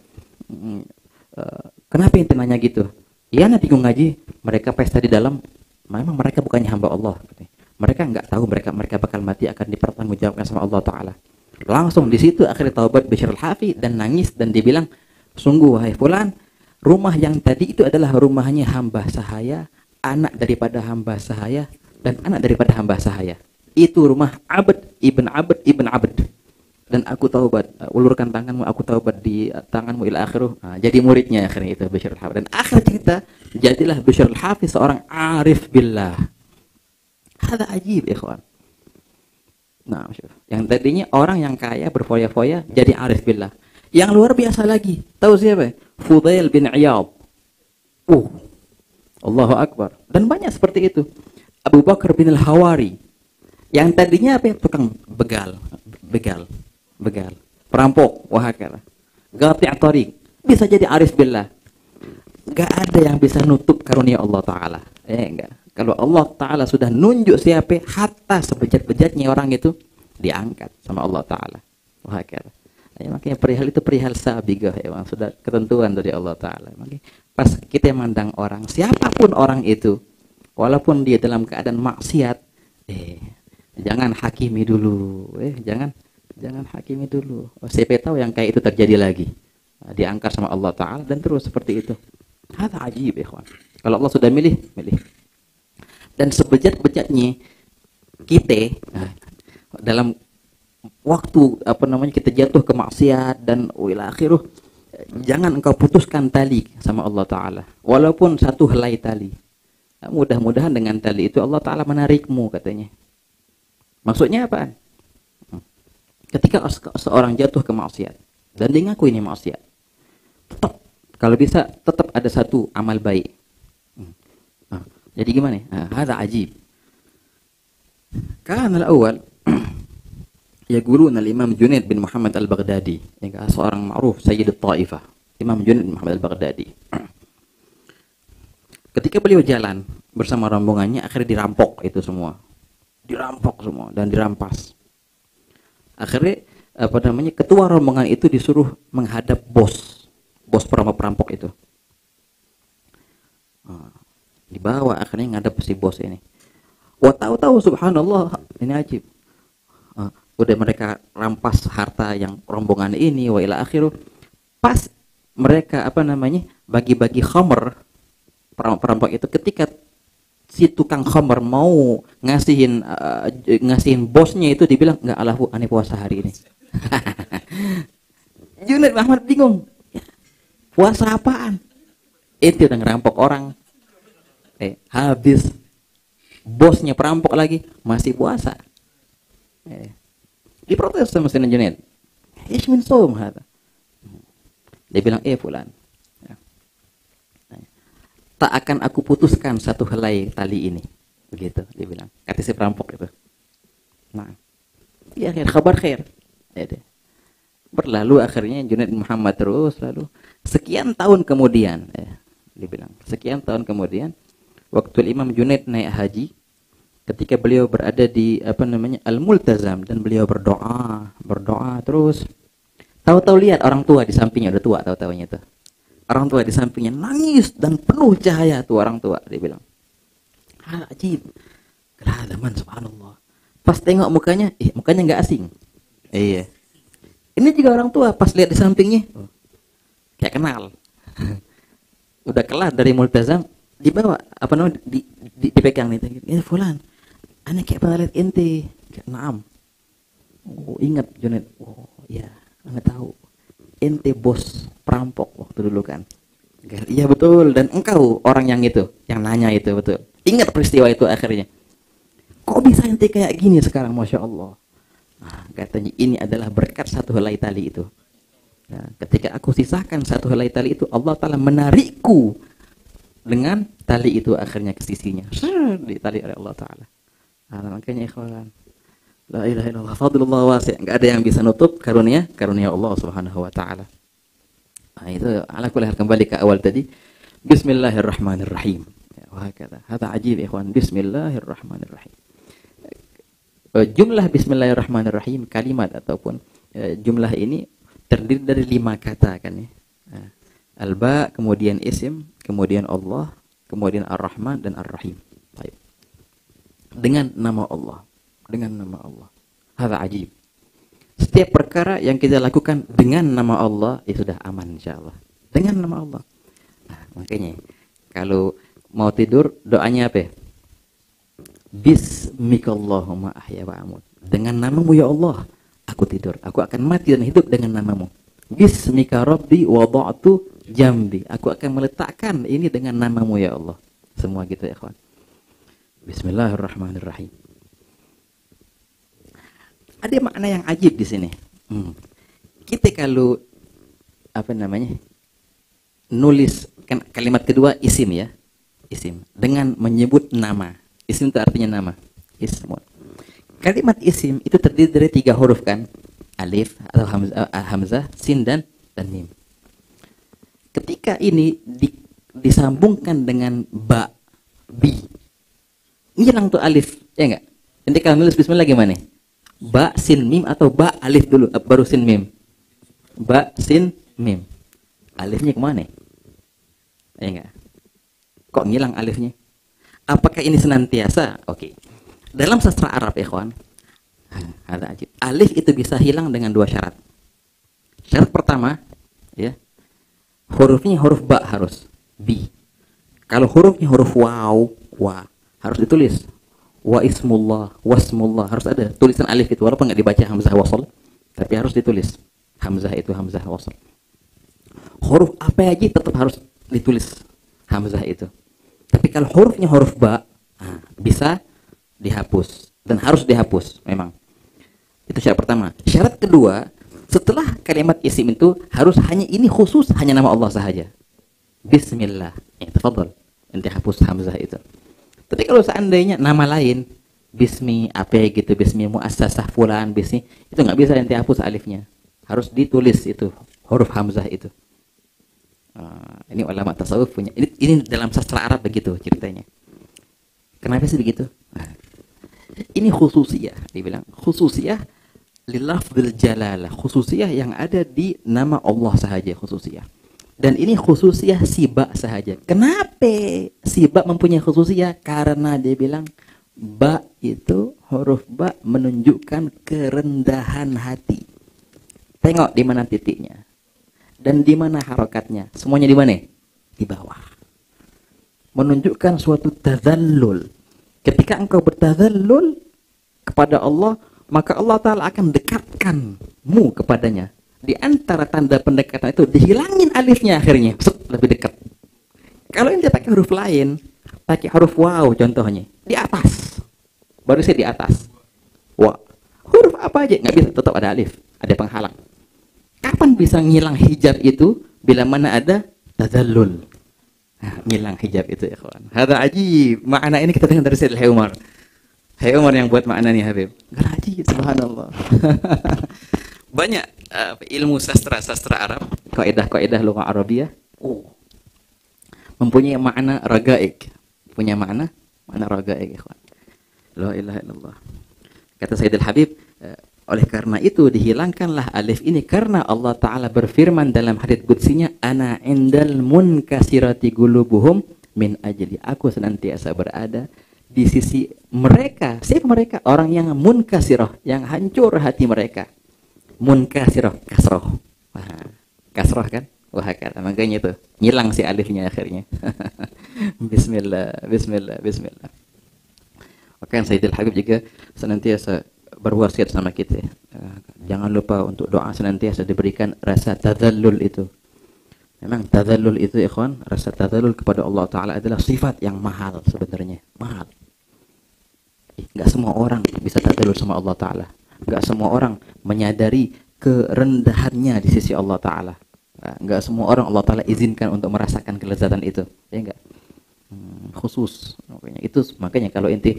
Kenapa inti nanya gitu? Iya, nanti bingung ngaji. Mereka pesta di dalam, memang mereka bukannya hamba Allah. Mereka nggak tahu mereka bakal mati akan dipertanggungjawabkan sama Allah Taala. Langsung di situ akhirnya taubat Bishr al-Hafi dan nangis dan dibilang, sungguh wahai fulan, rumah yang tadi itu adalah rumahnya hamba sahaya, anak daripada hamba sahaya, dan anak daripada hamba sahaya. Itu rumah Abd ibn Abd ibn Abd. Dan aku taubat, ulurkan tanganmu, aku taubat di tanganmu ila akhiruh. Jadi muridnya akhirnya itu Bishr al-Hafi. Dan akhir cerita, jadilah Bishr al-Hafi seorang arif billah. Hada ajib, ikhwan. Nah, yang tadinya orang yang kaya berfoya-foya jadi arif billah. Yang luar biasa lagi, tahu siapa? Fudail bin Iyad. Allahu Akbar. Dan banyak seperti itu. Abu Bakar bin al-Hawari. Yang tadinya apa? Tukang begal, perampok, wahakala. Qati' tariq, bisa jadi arif billah. Enggak ada yang bisa nutup karunia Allah Taala. Enggak. Kalau Allah Taala sudah nunjuk siapa, hatta sebejat-bejatnya orang itu diangkat sama Allah Taala. Wahakala. Makanya perihal itu perihal sabigah, ya, sudah ketentuan dari Allah Taala. Makanya pas kita mandang orang, siapapun orang itu, walaupun dia dalam keadaan maksiat, jangan hakimi dulu, jangan hakimi dulu. Siapa tahu yang kayak itu terjadi lagi, diangkat sama Allah Taala dan terus seperti itu. Hada ajib, ikhwan. Kalau Allah sudah milih. Dan sebejat-bejatnya kita dalam waktu kita jatuh ke maksiat dan ila akhiruh, jangan engkau putuskan tali sama Allah Taala, walaupun satu helai tali. Mudah-mudahan dengan tali itu Allah Ta'ala menarikmu, katanya. Maksudnya apa? Ketika seorang jatuh ke maksiat dan dia ngaku ini maksiat, tetap, kalau bisa tetap ada satu amal baik. Jadi gimana? Hada ajib. Kan al-awwal yaquluna al-Imam Junaid bin Muhammad al-Baghdadi, yang seorang ma'ruf Sayyid al-Ta'ifah, Imam Junaid bin Muhammad al-Baghdadi. Ketika beliau jalan bersama rombongannya, akhirnya dirampok itu semua. Dirampok semua dan dirampas. Akhirnya ketua rombongan itu disuruh menghadap bos perampok itu. Dibawa akhirnya ngadap si bos ini. Wah, tahu-tahu subhanallah, ini ajib. Udah mereka rampas harta yang rombongan ini wa ila akhiru. Pas mereka bagi-bagi khamr, perampok itu, ketika si tukang khamr mau ngasihin bosnya itu, dibilang enggak, alahu aneh puasa hari ini. Junaid Muhammad bingung, puasa apaan? Itu udah ngerampok orang, habis bosnya perampok lagi masih puasa. Diprotes sama Sayyidina Junaid, ish min saum hada. Dia bilang, fulan, tak akan aku putuskan satu helai tali ini, begitu dia bilang, kata si perampok itu. Nah, ya kabar khair. Berlalu akhirnya Junaid Muhammad terus, lalu sekian tahun kemudian, dia bilang, sekian tahun kemudian, waktu Imam Junaid naik haji, ketika beliau berada di Al-Multazam, dan beliau berdoa terus, tahu-tahu lihat orang tua di sampingnya, udah tua tahu-tahunya itu. Orang tua di sampingnya nangis dan penuh cahaya tuh orang tua, dia bilang. Ajib. Keladaman, subhanallah. Pas tengok mukanya nggak asing. Iya. Ini juga orang tua, pas lihat di sampingnya, kayak kenal. Udah kelar dari Multazam, dibawa dipegang nih, ini fulan. Ana kayak pernah lihat ente. Naam. Ingat Junaid. Ya, ana tahu. Ente bos perampok waktu dulu kan. Iya betul, dan engkau orang yang nanya itu, betul. Ingat peristiwa itu akhirnya. Kok bisa ente kayak gini sekarang, Masya Allah. Katanya ini adalah berkat satu helai tali itu. Ketika aku sisahkan satu helai tali itu, Allah Ta'ala menarikku dengan tali itu akhirnya ke sisinya. Ditali oleh Allah Ta'ala. Nah, makanya ikhwan, la ilaha illallah, fadlullah wasi'. Enggak ada yang bisa nutup karunia Allah Subhanahu wa taala. Nah, itu ala kulli hal kembali ke awal tadi. Bismillahirrahmanirrahim. Ya, wah kata. Hada ajib ikhwan. Bismillahirrahmanirrahim. Jumlah bismillahirrahmanirrahim kalimat ataupun jumlah ini terdiri dari 5 kata kan ya. Al-ba, kemudian isim, kemudian Allah, kemudian Ar-Rahman dan Ar-Rahim. Baik. Dengan nama Allah. Dengan nama Allah. Hada ajib. Setiap perkara yang kita lakukan dengan nama Allah, ya sudah aman insyaallah. Dengan nama Allah. Nah, makanya kalau mau tidur doanya apa? Bismikallahumma ahya wa amut. Dengan namamu ya Allah, aku tidur. Aku akan mati dan hidup dengan namamu. Bismika rabbi wada'tu jambi. Aku akan meletakkan ini dengan namamu ya Allah. Semua gitu ya kawan. Bismillahirrahmanirrahim. Ada makna yang ajib di sini. Kita kalau nulis kan kalimat kedua isim ya, isim dengan menyebut nama. Isim itu artinya nama. Ismun. Kalimat isim itu terdiri dari 3 huruf kan, alif atau hamzah, sin dan mim. Ketika ini disambungkan dengan ba, bi, hilang tuh alif, ya enggak? Nanti kalau nulis bismillah gimana? Ba, sin, mim atau ba, alif dulu, baru sin, mim. Ba, sin, mim. Alifnya kemana? Ya enggak? Kok ngilang alifnya? Apakah ini senantiasa? Oke. Dalam sastra Arab, ikhwan, ada ajib. Alif itu bisa hilang dengan 2 syarat. Syarat pertama, ya, hurufnya huruf ba harus bi. Kalau hurufnya huruf waw, wa, harus ditulis. Wa ismullah, wasmullah, harus ada tulisan alif itu walaupun nggak dibaca hamzah wasl, tapi harus ditulis. Hamzah itu hamzah wasl. Huruf apa aja tetap harus ditulis hamzah itu. Tapi kalau hurufnya huruf ba, bisa dihapus dan harus dihapus memang. Itu syarat pertama. Syarat kedua, setelah kalimat isim itu harus hanya ini khusus hanya nama Allah sahaja. Bismillah. Tafadhol. Nanti hapus hamzah itu. Tapi kalau seandainya nama lain, bismi apa gitu, bismi muassasah fulan, bismi, itu nggak bisa nanti hapus alifnya. Harus ditulis itu huruf hamzah itu. Ini ulama tasawuf punya. Ini dalam sastra Arab begitu ceritanya. Kenapa sih begitu? Ini khususiyah, dibilang khususiyah lilafdzil jalalah, khususiyah yang ada di nama Allah sahaja, khususiyah. Dan ini khususiyah siba sahaja. Kenapa siba mempunyai khususiyah? Karena dia bilang ba itu huruf ba menunjukkan kerendahan hati. Tengok di mana titiknya dan di mana harokatnya. Semuanya di mana? Di bawah. Menunjukkan suatu tazallul. Ketika engkau bertazallul kepada Allah, maka Allah Ta'ala akan dekatkanmu kepadanya. Di antara tanda pendekatan itu dihilangin alifnya akhirnya, lebih dekat. Kalau ini dia pakai huruf lain, pakai huruf waw contohnya, di atas, baru saya di atas. Wah, huruf apa aja nggak bisa, tetap ada alif, ada penghalang. Kapan bisa ngilang hijab itu? Bila mana ada tazallul. Ngilang hijab itu ya kawan. Hada ajib. Makna ini kita dengar dari Sayyid Umar. Hai Umar yang buat makna nih Habib. Ajib, subhanallah. Banyak ilmu sastra Arab, kaidah-kaidah lughah Arabiyah, mempunyai makna ragaik. Punya makna ragaik, ikhwan. La ilaha illallah. Kata Sayyidul Habib, oleh karena itu dihilangkanlah alif ini karena Allah Ta'ala berfirman dalam hadits qudsinya, ana indal munkasirati qulubuhum min ajli. Aku senantiasa berada di sisi mereka. Siapa mereka? Orang yang munkasirah, yang hancur hati mereka. Munkasirah, kasroh. Kasroh kan? Wah, kata makanya itu ngilang si alifnya akhirnya. Bismillah. Maka Sayyidul Habib juga senantiasa berwasiat sama kita. Jangan lupa untuk doa senantiasa diberikan rasa tadzallul itu. Memang tadzallul itu ikhwan, rasa tadzallul kepada Allah Ta'ala adalah sifat yang mahal sebenarnya. Mahal. Enggak semua orang bisa tadzallul sama Allah Ta'ala. Enggak semua orang menyadari kerendahannya di sisi Allah Ta'ala. Enggak semua orang Allah Ta'ala izinkan untuk merasakan kelezatan itu. Ya enggak? khusus. Makanya kalau inti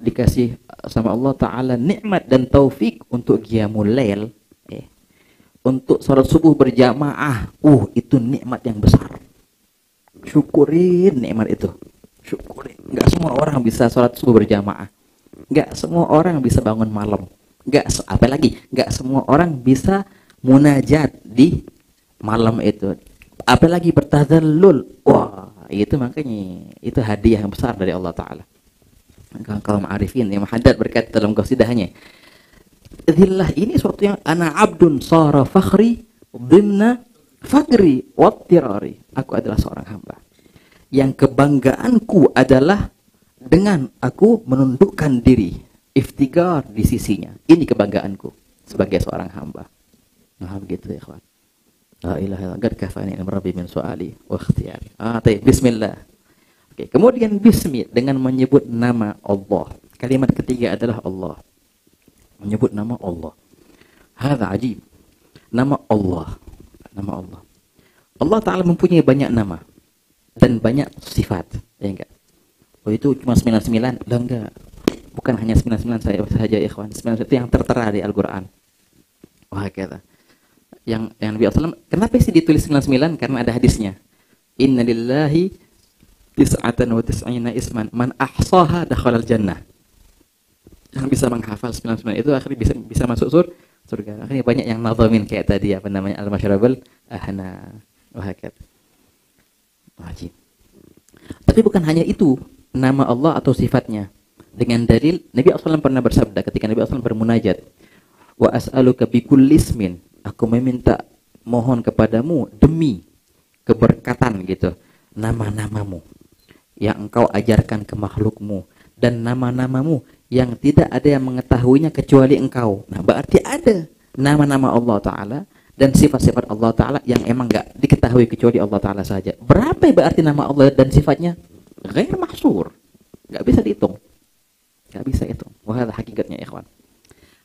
dikasih sama Allah Ta'ala nikmat dan taufik untuk qiyamul lail, untuk sholat subuh berjamaah, itu nikmat yang besar. Syukurin nikmat itu. Syukurin. Nggak semua orang bisa sholat subuh berjamaah. Nggak semua orang bisa bangun malam. Nggak semua orang bisa munajat di malam itu. Apalagi bertazallul. Wah, itu makanya itu hadiah yang besar dari Allah Ta'ala. Kaum arifin yang Haddad berkata dalam qasidahnya, "Dzillah ini suatu yang ana abdun sara fakhri dhimna fakri wattirari." Aku adalah seorang hamba yang kebanggaanku adalah dengan aku menundukkan diri, iftigar di sisinya. Ini kebanggaanku sebagai seorang hamba. Nah, begitu ya, ikhwan. La ilaha illallah qad kafani rabbi min su'ali wa ikhtiyari. Bismillah. Oke, kemudian bismi dengan menyebut nama Allah. Kalimat ketiga adalah Allah. Menyebut nama Allah. Hadza ajib. Nama Allah. Nama Allah. Allah Ta'ala mempunyai banyak nama dan banyak sifat, ya enggak? Itu cuma 99? Lah enggak. Bukan hanya 99 saja ikhwan. 99 itu yang tertera di Al-Qur'an. Wah, kata. Yang Nabi SAW, kenapa sih ditulis 99? Karena ada hadisnya. Inna lillahi tis'atan wa tis'ina isman man ahsaha dakhalal jannah. Yang bisa menghafal 99 itu akhirnya bisa masuk surga. Akhirnya banyak yang nazamin kayak tadi apa namanya al-masyrabul ahna. Wahakat. Wajib. Tapi bukan hanya itu nama Allah atau sifatnya. Dengan dalil Nabi SAW pernah bersabda ketika Nabi SAW bermunajat, wa as'aluka bikulli ismin, aku meminta mohon kepadamu demi keberkatan gitu, nama-namamu yang engkau ajarkan ke makhlukmu dan nama-namamu yang tidak ada yang mengetahuinya kecuali engkau. Nah, berarti ada nama-nama Allah Ta'ala dan sifat-sifat Allah Ta'ala yang emang gak diketahui kecuali Allah Ta'ala saja. Berapa berarti nama Allah dan sifatnya? Ghair mahsur. Gak bisa dihitung. Gak bisa hitung. Wah, hakikatnya ikhwan.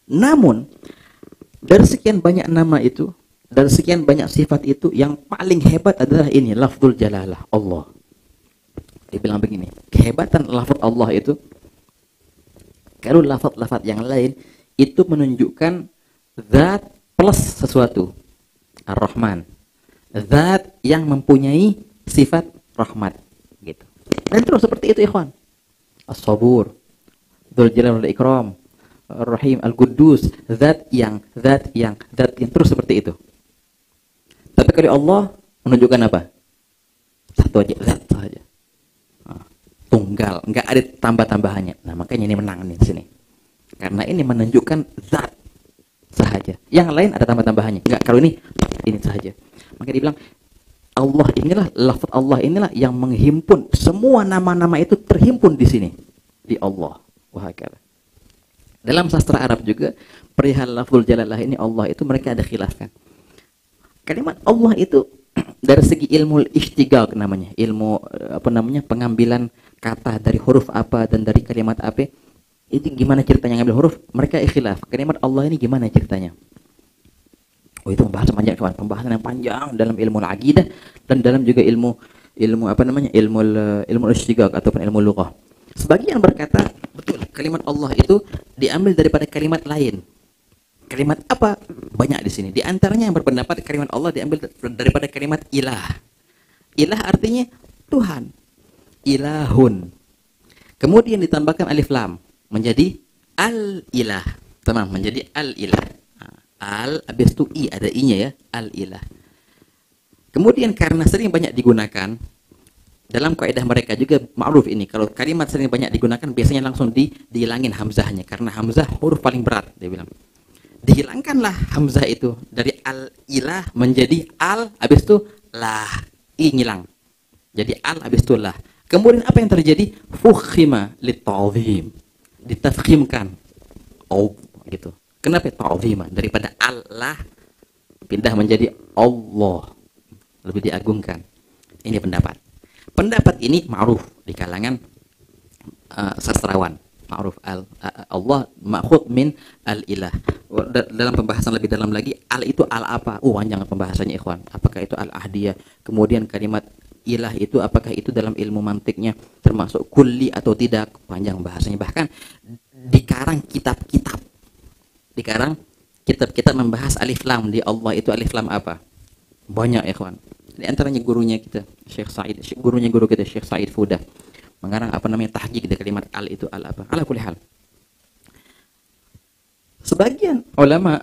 Namun dari sekian banyak nama itu, dari sekian banyak sifat itu, yang paling hebat adalah ini, lafzul jalalah, Allah. Dia bilang begini, kehebatan lafaz Allah itu, kalau lafaz-lafaz yang lain itu menunjukkan zat plus sesuatu, Ar-Rahman, zat yang mempunyai sifat rahmat, gitu. Dan terus seperti itu ikhwan. As-Sabur, Dzul Jalal wal Ikram, Ar-Rahim, Al-Quddus, zat yang terus seperti itu. Tapi kalau Allah menunjukkan apa? Satu aja, zat saja. Tunggal, enggak ada tambah-tambahannya. Nah, makanya ini menang nih di sini. Karena ini menunjukkan zat saja. Yang lain ada tambah-tambahannya. Enggak, kalau ini saja. Maka dia bilang Allah inilah, lafaz Allah inilah yang menghimpun semua nama-nama itu terhimpun di sini, di Allah. Wahakala. Dalam sastra Arab juga perihal lafzul jalalah ini Allah itu mereka ada khilafkan. Kalimat Allah itu dari segi ilmu istighaq namanya, ilmu pengambilan kata dari huruf apa dan dari kalimat apa, itu gimana ceritanya ngambil huruf, mereka ikhtilaf. Kalimat Allah ini gimana ceritanya? Itu pembahasan yang panjang dalam ilmu aqidah dan dalam juga ilmu istighaq ataupun ilmu lughah. Sebagian berkata betul, kalimat Allah itu diambil daripada kalimat lain. Kalimat apa? Banyak di sini. Di antaranya yang berpendapat kalimat Allah diambil daripada kalimat ilah. Ilah artinya Tuhan. Ilahun. Kemudian ditambahkan alif lam menjadi al-ilah. Tamam, menjadi al-ilah. Al habis itu i, ada i-nya ya, al-ilah. Kemudian karena sering banyak digunakan dalam kaidah mereka juga ma'ruf ini, kalau kalimat sering banyak digunakan biasanya langsung dihilangin hamzahnya karena hamzah huruf paling berat, dia bilang. Dihilangkanlah hamzah itu dari al-ilah menjadi al habis itu lah, i ngilang. Jadi al habis itu lah. Kemudian apa yang terjadi? Fukhima lita'zim. Ditafkhimkan. Oh, gitu. Kenapa ta'zima? Daripada Allah pindah menjadi Allah. Lebih diagungkan. Ini pendapat. Pendapat ini ma'ruf di kalangan sastrawan. Ma'ruf Allah ma'khud min al-ilah. Dalam pembahasan lebih dalam lagi, al itu al apa? Panjang pembahasannya ikhwan. Apakah itu al-ahdiyah? Kemudian kalimat ilah itu apakah itu dalam ilmu mantiknya termasuk kulli atau tidak, panjang bahasanya. Bahkan dikarang kitab-kitab, membahas alif lam di Allah itu alif lam apa, banyak ya kawan. Di antaranya gurunya kita Syekh Said, gurunya guru kita Syekh Said Fudah mengarang apa namanya tahqiq dari kalimat al itu al apa. Ala kulli hal, sebagian ulama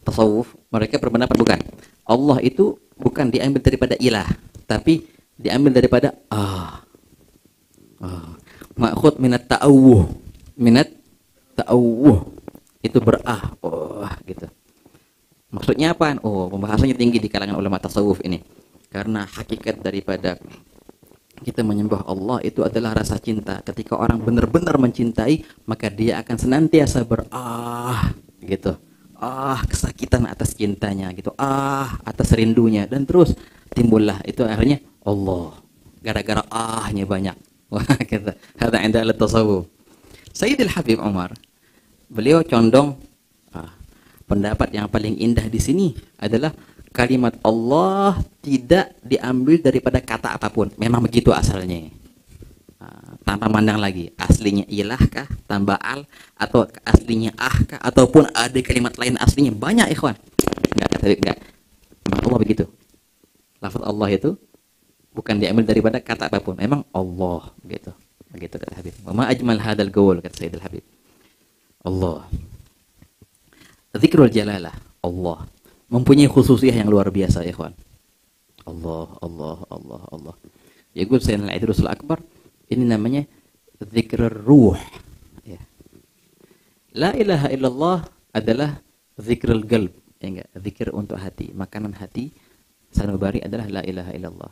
tasawuf mereka berpendapat bukan, Allah itu bukan diambil daripada ilah, tapi diambil daripada ma'khud minat ta'awuh itu gitu. Maksudnya apa? Pembahasannya tinggi di kalangan ulama tasawuf ini, karena hakikat daripada kita menyembah Allah itu adalah rasa cinta. Ketika orang benar-benar mencintai, maka dia akan senantiasa gitu. Kesakitan atas cintanya gitu. Atas rindunya, dan terus timbullah itu akhirnya Allah. Gara-gara nya banyak. Wah, kata hada inda al-tasawuf. Sayyidil Habib Umar, beliau condong pendapat yang paling indah di sini adalah kalimat Allah tidak diambil daripada kata apapun. Memang begitu asalnya. Tanpa mandang lagi aslinya ilahkah, tambah al, atau aslinya ahkah, ataupun ada kalimat lain aslinya. Banyak ikhwan. Enggak. Memang Allah begitu. Lafaz Allah itu bukan diambil daripada kata apapun. Memang Allah begitu. Begitu kata Habib. Wa ma ajmal hadzal qaul, kata Sayyidul Habib. Allah. Zikrul jalalah, Allah mempunyai khususiyah yang luar biasa, ikhwan. Allah. Ya gue Sayyidina Al-Idrusul Akbar, ini namanya zikrul ruh. Ya. La ilaha illallah adalah zikrul qalb, ya enggak? Zikir untuk hati, makanan hati. Sanubari adalah la ilaha illallah.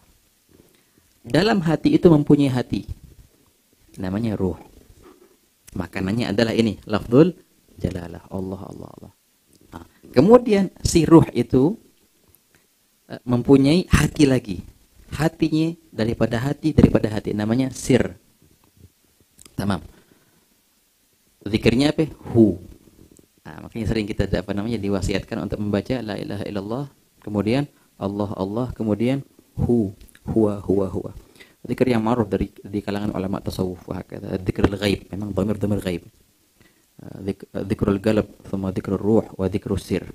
Dalam hati itu mempunyai hati, namanya ruh. Makanannya adalah ini, lafzul jalalah, Allah. Kemudian si ruh itu mempunyai hati lagi. Hatinya daripada hati, namanya sir. Tamam. Zikirnya apa? Hu. Makanya sering kita diwasiatkan untuk membaca la ilaha illallah, kemudian Allah, kemudian hu, huwa. Zikir yang ma'ruf di kalangan ulama tasawuf, kata zikrul ghaib, memang dhamir ghaib. Zikrul qalb, thumma zikrul ruh, wa zikrus sir.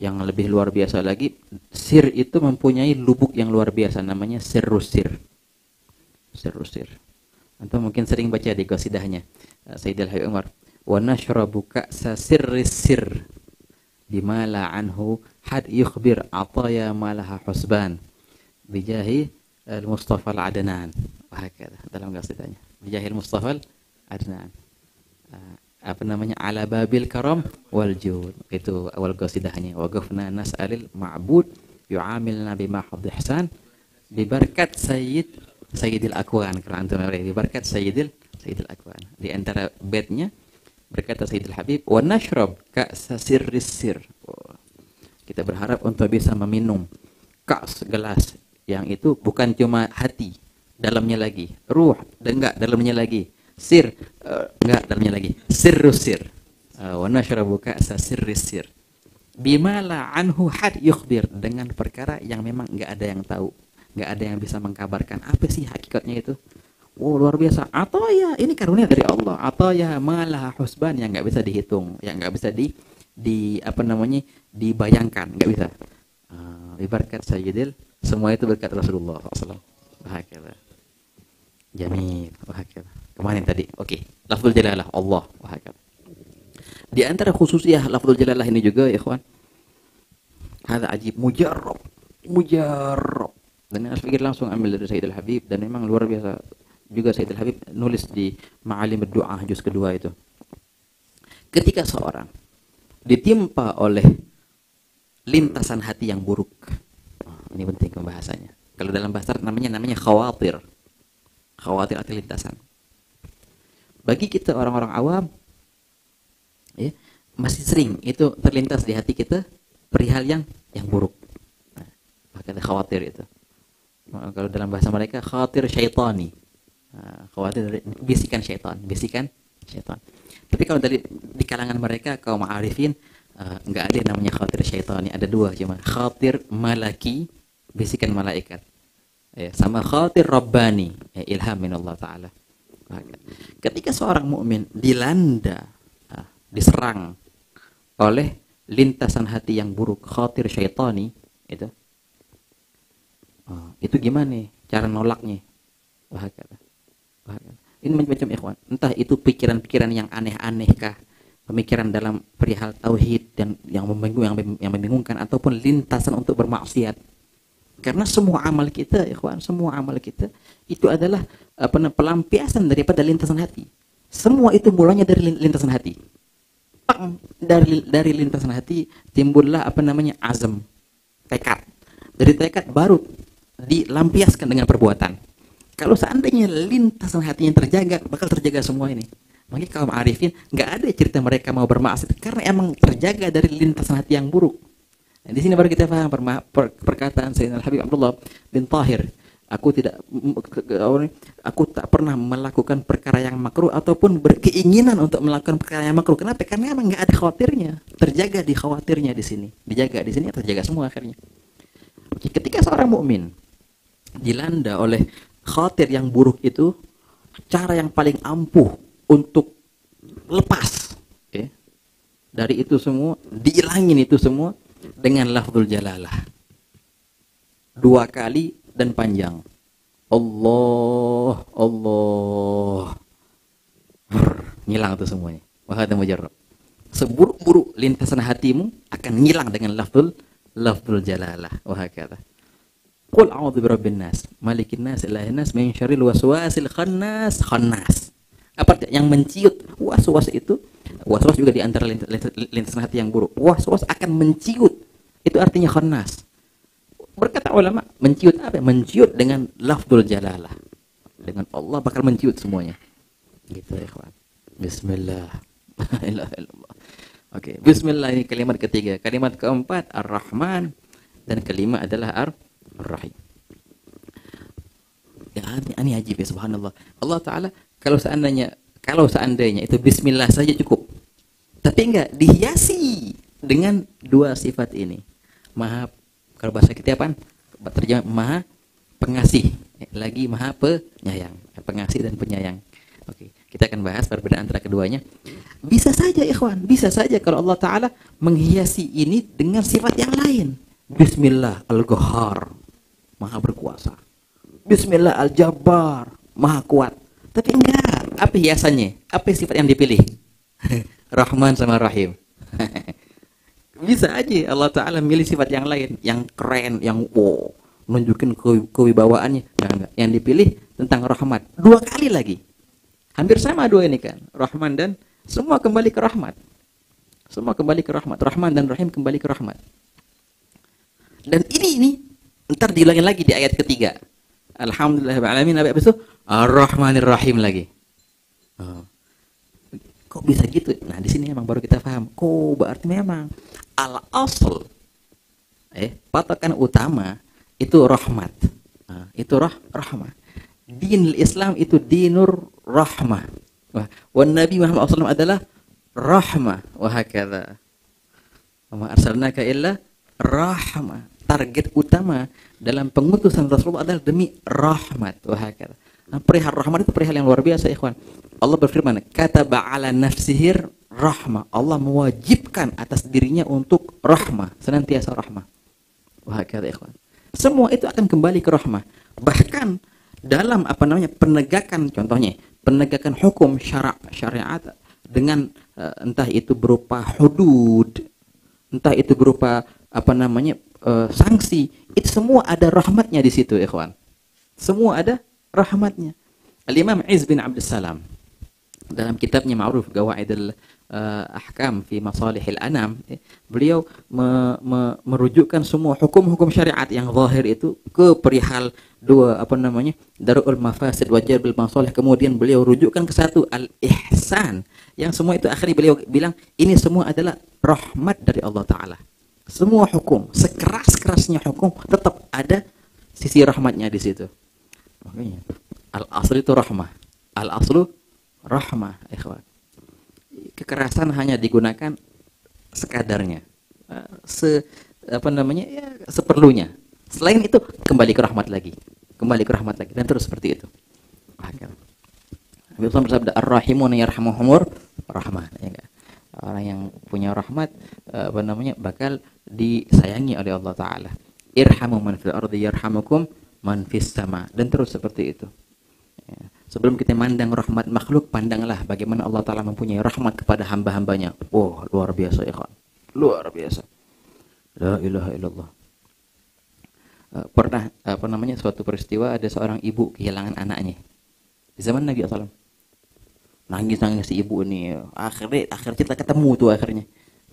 Yang lebih luar biasa lagi, sir itu mempunyai lubuk yang luar biasa, namanya sirrus sir. Antum mungkin sering baca di qasidahnya Sayyidil Habib Umar, wa nashrabu ka'sa sirris sir bima la anhu had yukhbir ataya malaha husban bijahi al-Mustafa al-Adnan. Hakada dalam qasidahnya, bijahi al-Mustafa al-Adnan. Ala babil karam wal jud, itu awal qasidahnya. Waqafna nas'alil ma'bud yu'amilna bima hadd ihsan bi barakat sayyidil akwan. Kalau antum bi barakat sayyidil akwan. Di antara baitnya berkata Sayyidil Habib, wa nashrab ka'sa sirris sir. Kita berharap untuk bisa meminum ka's, gelas yang itu bukan cuma hati, dalamnya lagi ruh, dan enggak dalamnya lagi sir, enggak dalamnya lagi sirrus sir. Wa nashrabu ka'sa sirris sir bima la anhu had yukhbir, dengan perkara yang memang enggak ada yang tahu, enggak ada yang bisa mengkabarkan apa sih hakikatnya itu. Luar biasa. Atau ya ini karunia dari Allah, atau ya malah husban, yang enggak bisa dihitung, yang enggak bisa dibayangkan, enggak bisa. Berkat Sayyidil, semua itu berkat Rasulullah SAW. Wahakala. Jamil. Wahakala. Kemana tadi? Oke. Lafzul jalalah Allah. Wahakala. Di antara khususiyah lafzul jalalah ini juga, ya ikhwan, hadza ajib, mujarrab. Dan yang pikir langsung ambil dari Sayyidil Habib, dan memang luar biasa juga Sayyidil Habib nulis di Ma'alim ad-Du'a juz kedua itu. Ketika seorang ditimpa oleh lintasan hati yang buruk. Ini penting pembahasannya. Kalau dalam bahasa namanya khawatir. Khawatir atau lintasan. Bagi kita orang-orang awam, ya, masih sering itu terlintas di hati kita perihal yang buruk. Maka khawatir itu. Kalau dalam bahasa mereka khawatir syaitani. Khawatir bisikan syaitan. Tapi kalau di kalangan mereka kaum ma'arifin, enggak ada yang namanya khawatir syaitani. Ada dua cuma, khawatir malaki, bisikan malaikat. sama khatir rabbani, ilham min Allah Ta'ala. Ketika seorang mukmin dilanda, diserang oleh lintasan hati yang buruk, khatir syaitani, itu gimana cara nolaknya? Ini macam-macam ikhwan. Entah itu pikiran-pikiran yang aneh-aneh kah, pemikiran dalam perihal tauhid dan yang membingungkan, ataupun lintasan untuk bermaksiat. Karena semua amal kita, ikhwan, semua amal kita itu adalah pelampiasan daripada lintasan hati. Semua itu mulanya dari lintasan hati. Dari lintasan hati timbullah azam, tekad. Dari tekad baru dilampiaskan dengan perbuatan. Kalau seandainya lintasan hatinya terjaga, bakal terjaga semua ini. Makanya kaum arifin nggak ada cerita mereka mau bermaksiat karena emang terjaga dari lintasan hati yang buruk. Nah, di sini baru kita paham perkataan Sayyidina Habib Abdullah bin Tahir. Aku tak pernah melakukan perkara yang makruh ataupun berkeinginan untuk melakukan perkara yang makruh. Kenapa? Karena emang nggak ada khawatirnya. Terjaga di khawatirnya di sini. Dijaga di sini, terjaga semua akhirnya. Ketika seorang mukmin dilanda oleh khawatir yang buruk itu, cara yang paling ampuh untuk lepas dari itu semua, dihilangin itu semua dengan lafzul jalalah 2 kali dan panjang. Allah, Allah, ngilang itu semuanya. Wahada mujarrab. Seburuk-buruk lintasan hatimu akan ngilang dengan lafzul jalalah. Wahakata. Qul a'udzu birabbin nas, malikin nas, ilahin nas, min syarril waswasil khannas. Apa yang menciut was-was itu? Was-was juga di antara lintasan hati yang buruk. Was-was akan menciut. Itu artinya khannas. Berkata ulama, menciut apa? Menciut dengan lafzul jalalah. Dengan Allah bakal menciut semuanya. Gitu ya, ikhwan. Bismillah. La ilaha illallah. Oke, bismillah ini kalimat ketiga. Kalimat keempat Ar-Rahman, dan kelima adalah Ar-Rahim. Ya, ini ajib ya, subhanallah. Allah Ta'ala kalau seandainya itu bismillah saja cukup. Tapi enggak, dihiasi dengan 2 sifat ini. Maha, kalau bahasa kita apa? Terjemah maha pengasih, lagi maha penyayang. Pengasih dan penyayang. Oke, kita akan bahas perbedaan antara keduanya. Bisa saja ikhwan, bisa saja kalau Allah Ta'ala menghiasi ini dengan sifat yang lain. Bismillah Al-Ghahar, maha berkuasa. Bismillah Al-Jabbar, maha kuat. Tapi enggak, apa hiasannya? Apa sifat yang dipilih? Rahman sama Rahim. Bisa aja Allah Ta'ala milih sifat yang lain, yang keren, yang wow, nunjukin kewibawaannya. Enggak. Yang dipilih tentang rahmat 2 kali lagi. Hampir sama 2 ini kan. Rahman dan semua kembali ke rahmat. Semua kembali ke rahmat. Rahman dan Rahim kembali ke rahmat. Dan ini ntar diulangin lagi di ayat ketiga. Alhamdulillahirrahmanirrahim. Habis itu Ar-Rahmanir Rahim lagi. Kok bisa gitu? Nah, di sini memang baru kita paham. Kok berarti memang al-asl patokan utama itu rahmat. Itu rahmah. Din Islam itu dinur rahmah. Wa Nabi Muhammad SAW adalah rahmah. Wa hakadha. Wa ma arsalnaka illa rahmah. Target utama dalam pengutusan Rasulullah adalah demi rahmat. Wa hakadha. Nah, perihal rahmat itu perihal yang luar biasa, ikhwan. Allah berfirman, kataba ala nafsihir rahmah. Allah mewajibkan atas dirinya untuk rahmah, senantiasa rahmah. Wah, kata ikhwan. Semua itu akan kembali ke rahmah. Bahkan dalam penegakan, contohnya penegakan hukum syariat dengan entah itu berupa hudud, entah itu berupa sanksi, itu semua ada rahmatnya di situ, ikhwan. Semua ada rahmatnya. Al-Imam Izz bin Abdul Salam dalam kitabnya ma'ruf Qawaidul Ahkam fi Masalihil Anam, beliau merujukkan semua hukum-hukum syariat yang zahir itu ke perihal 2 Darul Mafasid wa Jalbil Masalih. Kemudian beliau rujukkan ke 1 al-ihsan, yang semua itu akhirnya beliau bilang ini semua adalah rahmat dari Allah Ta'ala. Semua hukum, sekeras-kerasnya hukum, tetap ada sisi rahmatnya di situ. Makanya al-aslu itu rahmah. Al-aslu rahmah, ikhwan. Kekerasan hanya digunakan sekadarnya. Seperlunya. Selain itu kembali ke rahmat lagi. kembali ke rahmat lagi, dan terus seperti itu. Nabi SAW bersabda, ar-rahimun yarhamuhumur rahman. Ya, orang yang punya rahmat bakal disayangi oleh Allah Ta'ala. Irhamu man fil ardi yarhamukum man fis sama, dan terus seperti itu. Ya. Sebelum kita mandang rahmat makhluk, pandanglah bagaimana Allah Ta'ala mempunyai rahmat kepada hamba-hambanya. Oh, luar biasa ya kawan, luar biasa. La ilaha illallah. Pernah suatu peristiwa, ada seorang ibu kehilangan anaknya di zaman Nabi SAW. Nangis si ibu ini. Akhirnya kita ketemu tuh,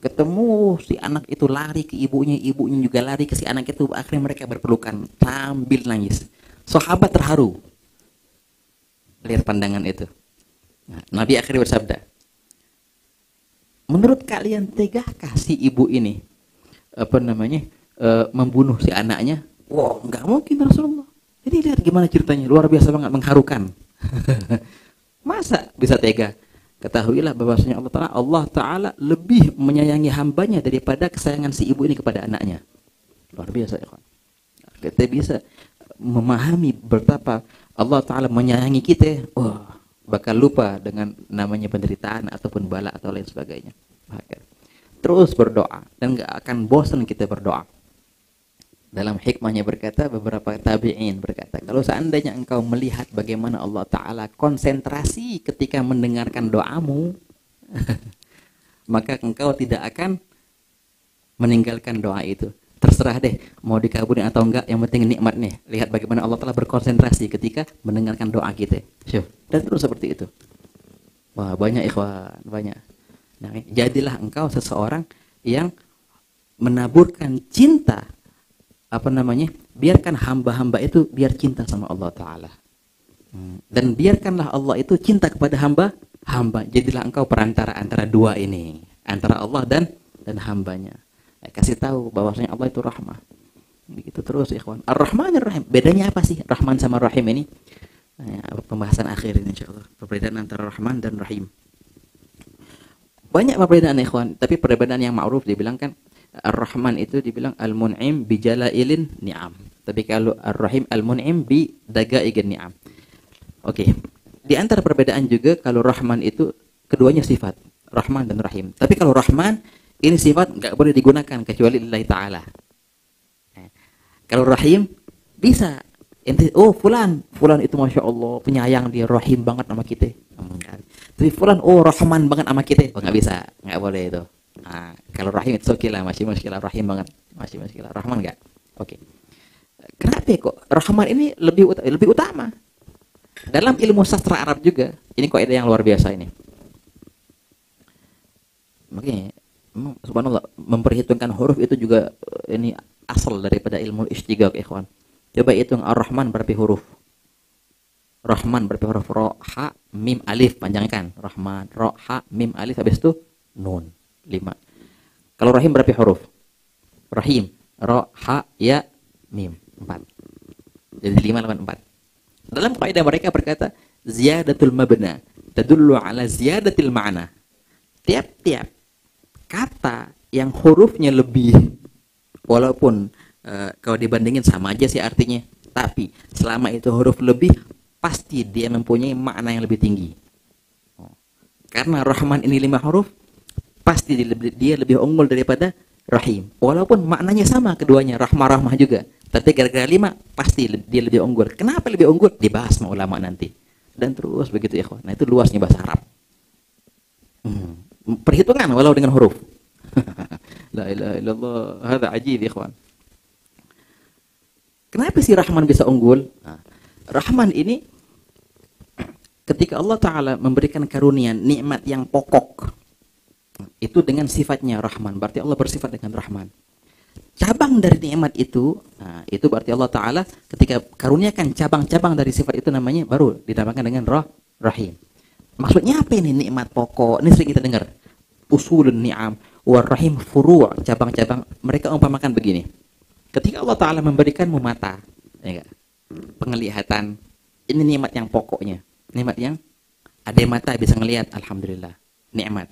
ketemu si anak itu lari ke ibunya juga lari ke si anak itu. Akhirnya mereka berpelukan sambil nangis. Sahabat terharu lihat pandangan itu. Nah, Nabi akhirnya bersabda, menurut kalian tegakah si ibu ini membunuh si anaknya? Wow, nggak mungkin Rasulullah. Jadi lihat gimana ceritanya, luar biasa banget, mengharukan. Masa bisa tega? Ketahuilah bahwasanya Allah Ta'ala lebih menyayangi hambanya daripada kesayangan si ibu ini kepada anaknya. Luar biasa ya kawan. Kita bisa memahami betapa Allah Ta'ala menyayangi kita. Wah, bakal lupa dengan namanya penderitaan ataupun bala atau lain sebagainya. Terus berdoa, dan gak akan bosan kita berdoa. Dalam hikmahnya berkata, beberapa tabi'in berkata, kalau seandainya engkau melihat bagaimana Allah Ta'ala konsentrasi ketika mendengarkan doamu, maka engkau tidak akan meninggalkan doa itu. Terserah deh, mau dikabulin atau enggak, yang penting nikmat nih. Lihat bagaimana Allah Ta'ala berkonsentrasi ketika mendengarkan doa kita. Dan terus seperti itu. Wah, banyak ikhwan, banyak. Nah, jadilah engkau seseorang yang menaburkan cinta, biarkan hamba-hamba itu biar cinta sama Allah Ta'ala. Dan biarkanlah Allah itu cinta kepada hamba. Jadilah engkau perantara antara dua ini, antara Allah dan hambanya. Kasih tahu bahwasanya Allah itu rahmah. Begitu terus ikhwan. Ar-Rahman Ar-Rahim. Bedanya apa sih Rahman sama Rahim ini? Pembahasan akhir ini insyaallah. Perbedaan antara Rahman dan Rahim. Banyak perbedaan ikhwan, tapi perbedaan yang ma'ruf dibilangkan Ar-Rahman itu dibilang Al-Mun'im bi jalailin ni'am. Tapi kalau Ar-Rahim Al-Mun'im bi daga'igin ni'am. Oke. Di antara perbedaan juga kalau Rahman itu keduanya sifat, Rahman dan Rahim. Tapi kalau Rahman ini sifat enggak boleh digunakan kecuali lillahi ta'ala. Kalau Rahim bisa. Oh fulan itu Masya Allah penyayang, dia Rahim banget sama kita. Tapi fulan Rahman banget sama kita. Oh nggak bisa, nggak boleh itu. Nah, kalau Rahim itu oke lah, masih Rahim banget, masih Rahman nggak? Oke. Kenapa kok Rahman ini lebih utama? Dalam ilmu sastra Arab juga, ini kok ada yang luar biasa ini. Makanya, subhanallah, memperhitungkan huruf itu juga ini asal daripada ilmu istighaq, ikhwan. Coba hitung Ar-Rahman berapa huruf? Rahman berapa huruf? Ro, ha, mim, alif, panjangkan. Rahman, ro, ha, mim, alif, habis itu nun. 5. Kalau Rahim berapa huruf? Rahim, ro, ha, ya, mim, 4. Jadi 5 lawan 4. Dalam kaidah mereka berkata, ziyadatul mabna tadullu ala ziyadatil ma'na. Tiap-tiap kata yang hurufnya lebih, walaupun kalau dibandingin sama aja sih artinya, tapi selama itu huruf lebih, pasti dia mempunyai makna yang lebih tinggi. Karena Rahman ini 5 huruf, pasti dia lebih unggul daripada Rahim. Walaupun maknanya sama keduanya, rahmah juga. Tapi gara-gara 5, pasti dia lebih unggul. Kenapa lebih unggul? Dibahas sama ulama nanti. Dan terus begitu ya. Nah itu luasnya bahasa Arab. Perhitungan walau dengan huruf. La ilaha illallah, hadza ajib ikhwan. Kenapa sih Rahman bisa unggul? Nah, Rahman ini ketika Allah Ta'ala memberikan karunia nikmat yang pokok, itu dengan sifatnya Rahman, berarti Allah bersifat dengan Rahman. Cabang dari nikmat itu, nah, itu berarti Allah Ta'ala ketika karuniakan cabang-cabang dari sifat itu namanya baru dinamakan dengan Rahim. Maksudnya apa ini nikmat pokok? Ini sering kita dengar. Usulun ni'am war rahim furu', cabang-cabang. Mereka umpamakan begini. Ketika Allah Ta'ala memberikanmu mata, ya, penglihatan, ini nikmat yang pokoknya. Nikmat yang ada mata bisa ngelihat, alhamdulillah, nikmat.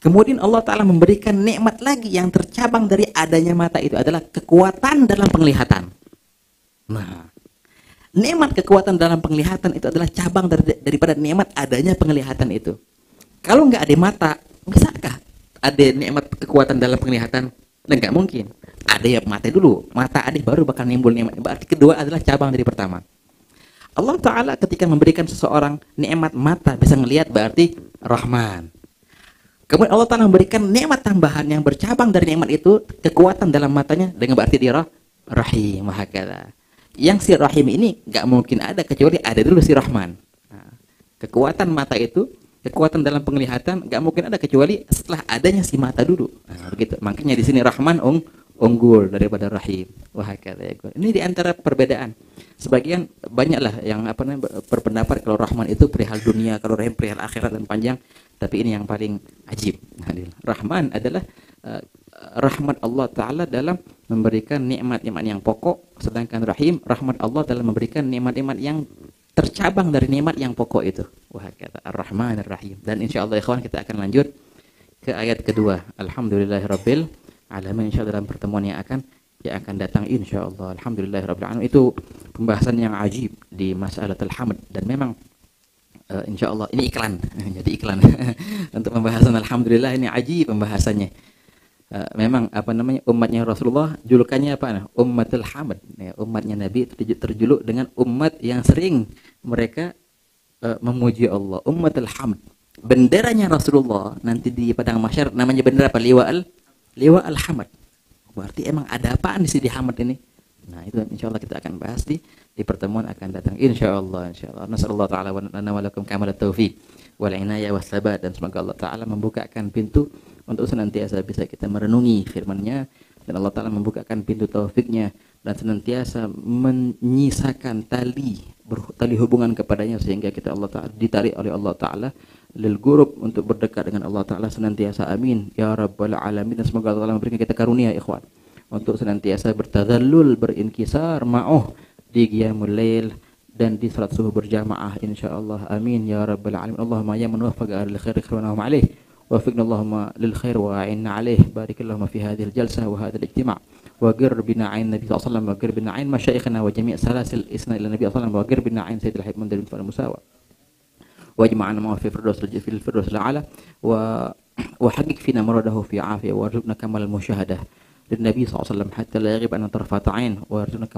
Kemudian Allah Ta'ala memberikan nikmat lagi yang tercabang dari adanya mata itu adalah kekuatan dalam penglihatan. Nah, nikmat kekuatan dalam penglihatan itu adalah cabang daripada nikmat adanya penglihatan itu. Kalau nggak ada mata, bisakah ada nikmat kekuatan dalam penglihatan? Nggak mungkin. Ada ya mata dulu, mata ada baru bakal nimbul nikmat. Berarti kedua adalah cabang dari pertama. Allah Ta'ala ketika memberikan seseorang nikmat mata bisa ngelihat berarti Rahman. Kemudian Allah Ta'ala memberikan nikmat tambahan yang bercabang dari nikmat itu, kekuatan dalam matanya dengan berarti dia Rahim. Mahakala. Yang si Rahim ini nggak mungkin ada kecuali ada dulu si Rahman. Nah, kekuatan mata itu, kekuatan dalam penglihatan nggak mungkin ada kecuali setelah adanya si mata dulu. Nah, begitu. Makanya di sini Rahman unggul daripada Rahim. Wahakala. Ini di antara perbedaan. Sebagian banyaklah yang berpendapat kalau Rahman itu perihal dunia, kalau Rahim perihal akhirat dan panjang. Tapi ini yang paling ajib. Rahman adalah rahmat Allah Ta'ala dalam memberikan nikmat-nikmat yang pokok, sedangkan Rahim, rahmat Allah dalam memberikan nikmat-nikmat yang tercabang dari nikmat yang pokok itu. Wah, kata Ar-Rahman Ar-Rahim. Dan insya Allah ikhwan kita akan lanjut ke ayat kedua. Alhamdulillahirabbil alamin, insya Allah dalam pertemuan yang akan datang insya Allah. Alhamdulillahirabbil alamin. Itu pembahasan yang ajib di mas'alatul hamd, dan memang insya Allah ini iklan. Jadi iklan untuk pembahasan alhamdulillah ini ajib pembahasannya. Memang umatnya Rasulullah julukannya apa? Ummatul Hamd. Ya, umatnya Nabi terjuluk dengan umat yang sering mereka memuji Allah. Ummatul Hamd. Benderanya Rasulullah nanti di padang mahsyar namanya bendera apa? Liwa al-Hamd. Berarti emang ada apaan di sini Hamd ini? Nah, itu insyaallah kita akan bahas di pertemuan akan datang insyaallah. Nasallallahu taala wa lana wa lakum kamalat taufiq wal inayah was sabat, dan semoga Allah taala membukakan pintu untuk senantiasa bisa kita merenungi firman-Nya, dan Allah taala membukakan pintu taufiknya dan senantiasa menyisakan tali hubungan kepadanya sehingga kita Allah taala ditarik oleh Allah taala lil ghurub untuk berdekat dengan Allah taala senantiasa. Amin ya rabbal alamin. Dan semoga Allah taala memberikan kita karunia ikhwan untuk senantiasa bertadallul, berinkisar ma'uh di qiyamul lail dan di salat subuh berjamaah insyaallah. Amin ya rabbal alamin. Allahumma ya man waffaqa lil khairi khairan wa alaih وفقنا اللهم للخير وأعنا عليه. بارك اللهم في هذه الجلسة وهذا الاجتماع وقر بنا عين النبي صلى الله عليه وسلم وقر بنا عين مشايخنا وجميع سلاسل إسناد إلى النبي صلى الله عليه وسلم وقر بنا عين سيد الحبيب منذر بن المساوى واجمعنا معه في الفردوس الأعلى وحقق فينا مراده في عافية وارزقنا كمال المشاهدة للنبي صلى الله عليه وسلم حتى لا يغيب أن طرفات عين وارزقنا